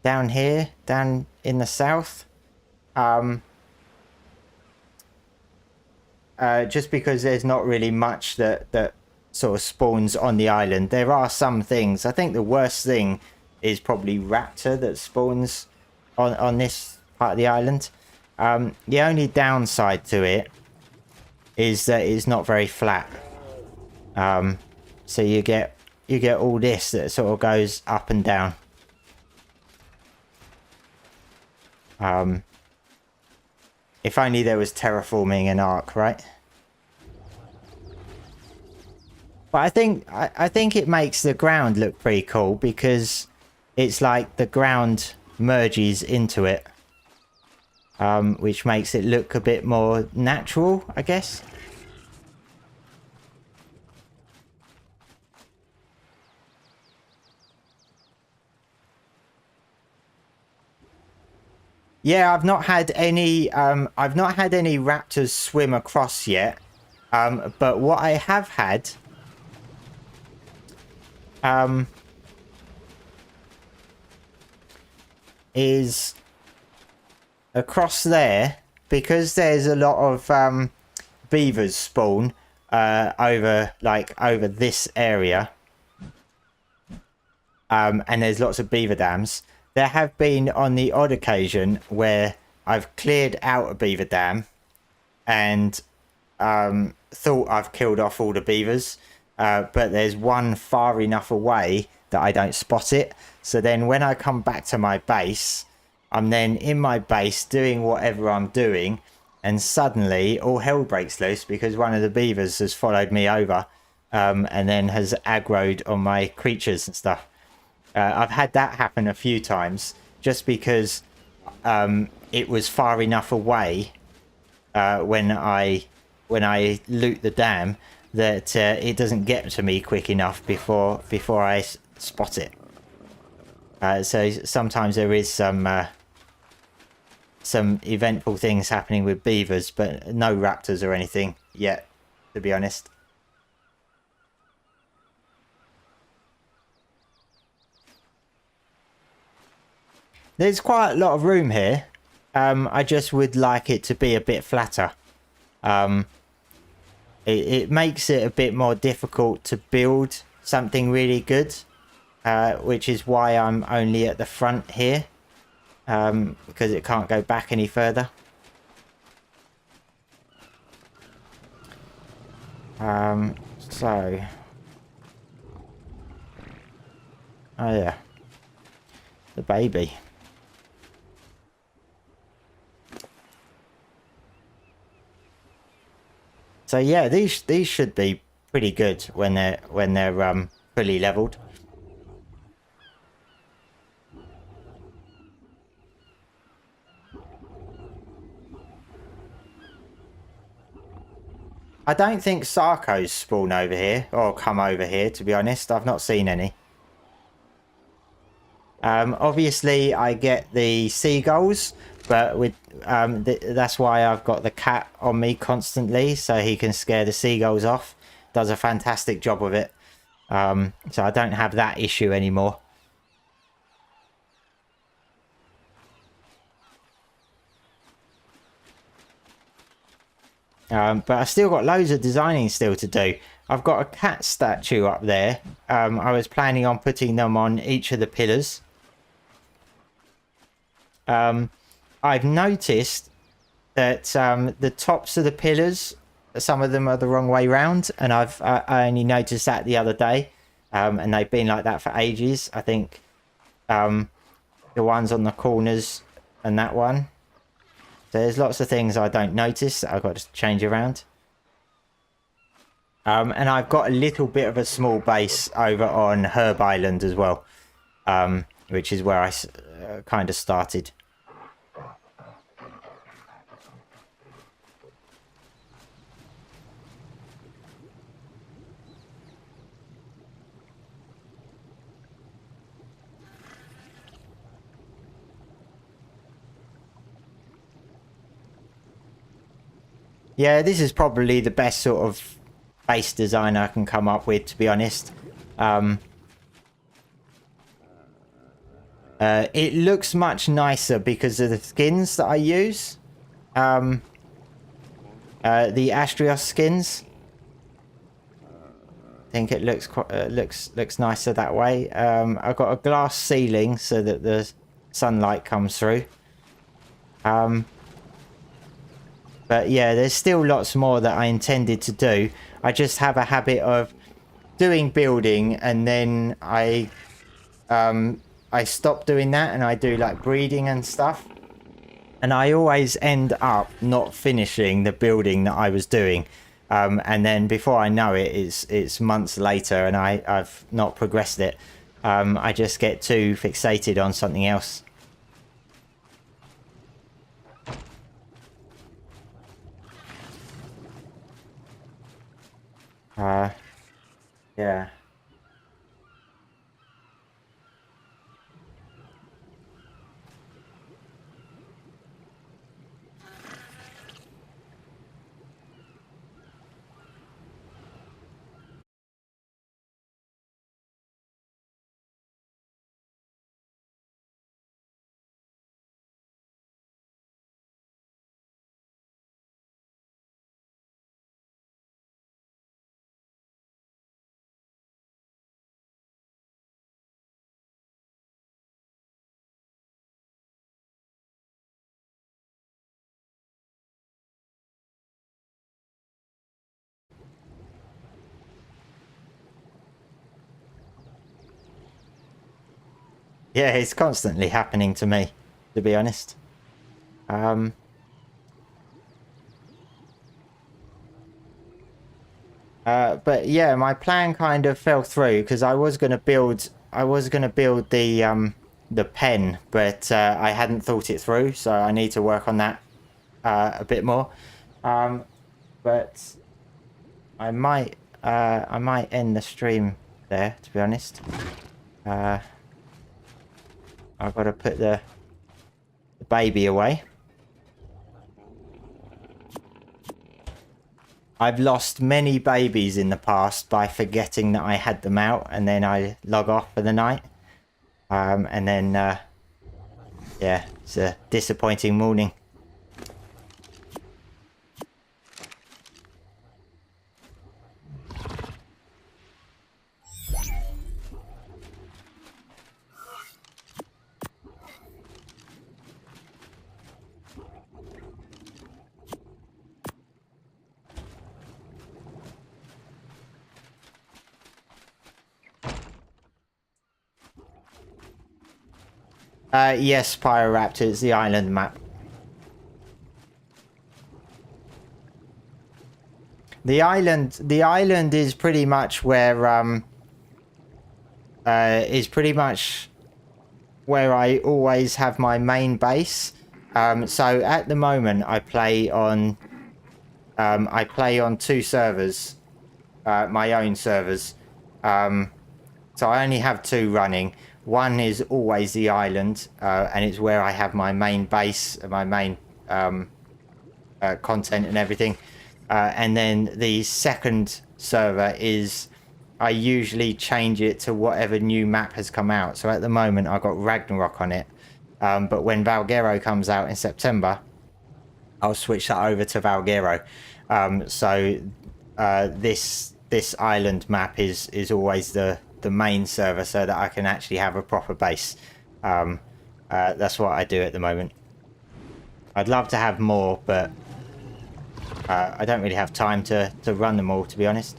down here, down in the south, just because there's not really much that sort of spawns on the island. There are some things. I think the worst thing is probably raptor that spawns on this part of the island. The only downside to it is that it's not very flat. So you get all this that sort of goes up and down. If only there was terraforming in Ark, right? But I think it makes the ground look pretty cool because it's like the ground merges into it, which makes it look a bit more natural, I guess. Yeah, I've not had any raptors swim across yet. But what I have had is across there, because there's a lot of beavers spawn over this area, and there's lots of beaver dams. There have been on the odd occasion where I've cleared out a beaver dam and thought I've killed off all the beavers, but there's one far enough away that I don't spot it. So then when I come back to my base, I'm then in my base doing whatever I'm doing, and suddenly all hell breaks loose because one of the beavers has followed me over and then has aggroed on my creatures and stuff. I've had that happen a few times just because it was far enough away when I loot the dam that it doesn't get to me quick enough before I spot it. So sometimes there is some eventful things happening with beavers, but no raptors or anything yet, to be honest. There's quite a lot of room here. I just would like it to be a bit flatter. It makes it a bit more difficult to build something really good, which is why I'm only at the front here, because it can't go back any further. So, oh yeah, the baby. So yeah, these should be pretty good when they're fully leveled. I don't think Sarcos spawn over here or come over here, to be honest. I've not seen any. Obviously I get the seagulls, but with that's why I've got the cat on me constantly, so he can scare the seagulls off. Does a fantastic job of it. So I don't have that issue anymore. But I've still got loads of designing still to do. I've got a cat statue up there. I was planning on putting them on each of the pillars. I've noticed that the tops of the pillars, some of them are the wrong way round, and I only noticed that the other day, and they've been like that for ages. I think the ones on the corners and that one. So there's lots of things I don't notice that I've got to change around. And I've got a little bit of a small base over on Herb Island as well, which is where I kind of started. Yeah, this is probably the best sort of base design I can come up with, to be honest. It looks much nicer because of the skins that I use. The Astrios skins. I think it looks looks nicer that way. I've got a glass ceiling so that the sunlight comes through. But yeah, there's still lots more that I intended to do. I just have a habit of doing building, and then I stop doing that and I do like breeding and stuff. and I always end up not finishing the building that I was doing. And then before I know it, it's months later and I've not progressed it. I just get too fixated on something else. Yeah. Yeah, it's constantly happening to me, to be honest. But yeah, my plan kind of fell through because I was gonna build the pen, but I hadn't thought it through, so I need to work on that a bit more. But I might end the stream there, to be honest. I've got to put the baby away. I've lost many babies in the past by forgetting that I had them out, and then I log off for the night. And then, yeah, it's a disappointing morning. Yes, Pyroraptors, the island map. The island is pretty much where I always have my main base. So at the moment I play on two servers, my own servers. So I only have two running. One is always the island, and it's where I have my main base, my main content and everything. And then the second server is, I usually change it to whatever new map has come out. So at the moment I've got Ragnarok on it. But when Valguero comes out in September, I'll switch that over to Valguero. So this island map is always the main server, so that I can actually have a proper base. That's what I do at the moment. I'd love to have more, but I don't really have time to run them all, to be honest.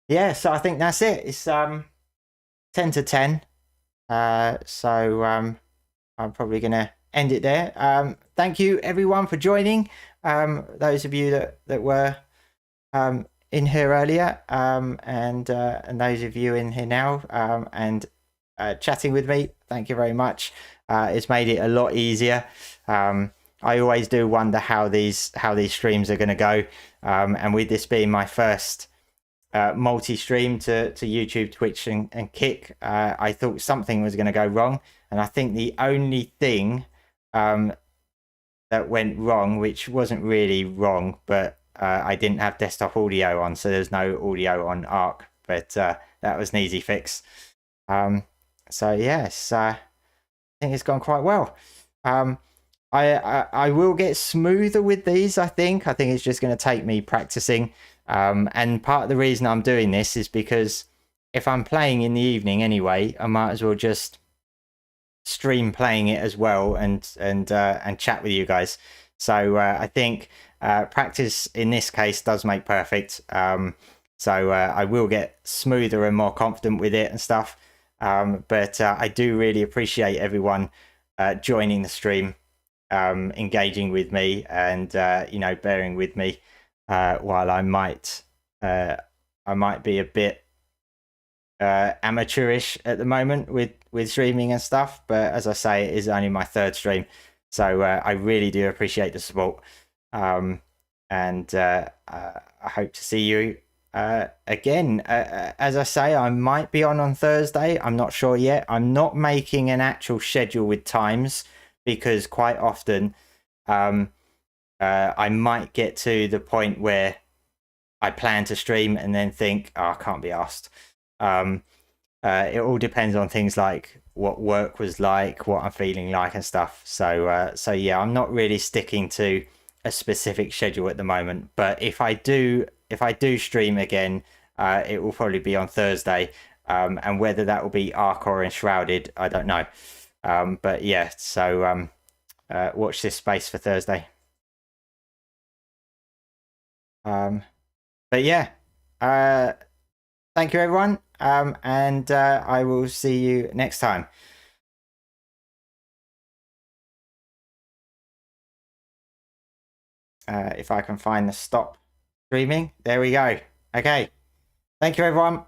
Yeah, so I think that's it. It's 10 to 10. So I'm probably gonna end it there. Thank you everyone for joining. Those of you that were in here earlier, and those of you in here now, and chatting with me, thank you very much. It's made it a lot easier. I always do wonder how these streams are going to go, and with this being my first multi-stream to YouTube, Twitch and Kick, I thought something was going to go wrong, and I think the only thing that went wrong, which wasn't really wrong, but I didn't have desktop audio on, so there's no audio on Ark, but that was an easy fix. So yes, I think it's gone quite well. I will get smoother with these. I think it's just going to take me practicing. And part of the reason I'm doing this is because if I'm playing in the evening anyway, I might as well just stream playing it as well and chat with you guys. So I think practice in this case does make perfect. So I will get smoother and more confident with it and stuff. But I do really appreciate everyone joining the stream, engaging with me, and bearing with me while I might be a bit amateurish at the moment with streaming and stuff, but as I say, it is only my third stream, so I really do appreciate the support, and I hope to see you again. As I say, I might be on Thursday. I'm not sure yet. I'm not making an actual schedule with times because quite often I might get to the point where I plan to stream and then think, oh, I can't be asked. It all depends on things like what work was like, what I'm feeling like, and stuff. So yeah, I'm not really sticking to a specific schedule at the moment. But if I do stream again, it will probably be on Thursday. And whether that will be Ark or Enshrouded, I don't know. But yeah, so watch this space for Thursday. But yeah, thank you everyone, and I will see you next time. If I can find the stop streaming, there we go. Okay, thank you everyone.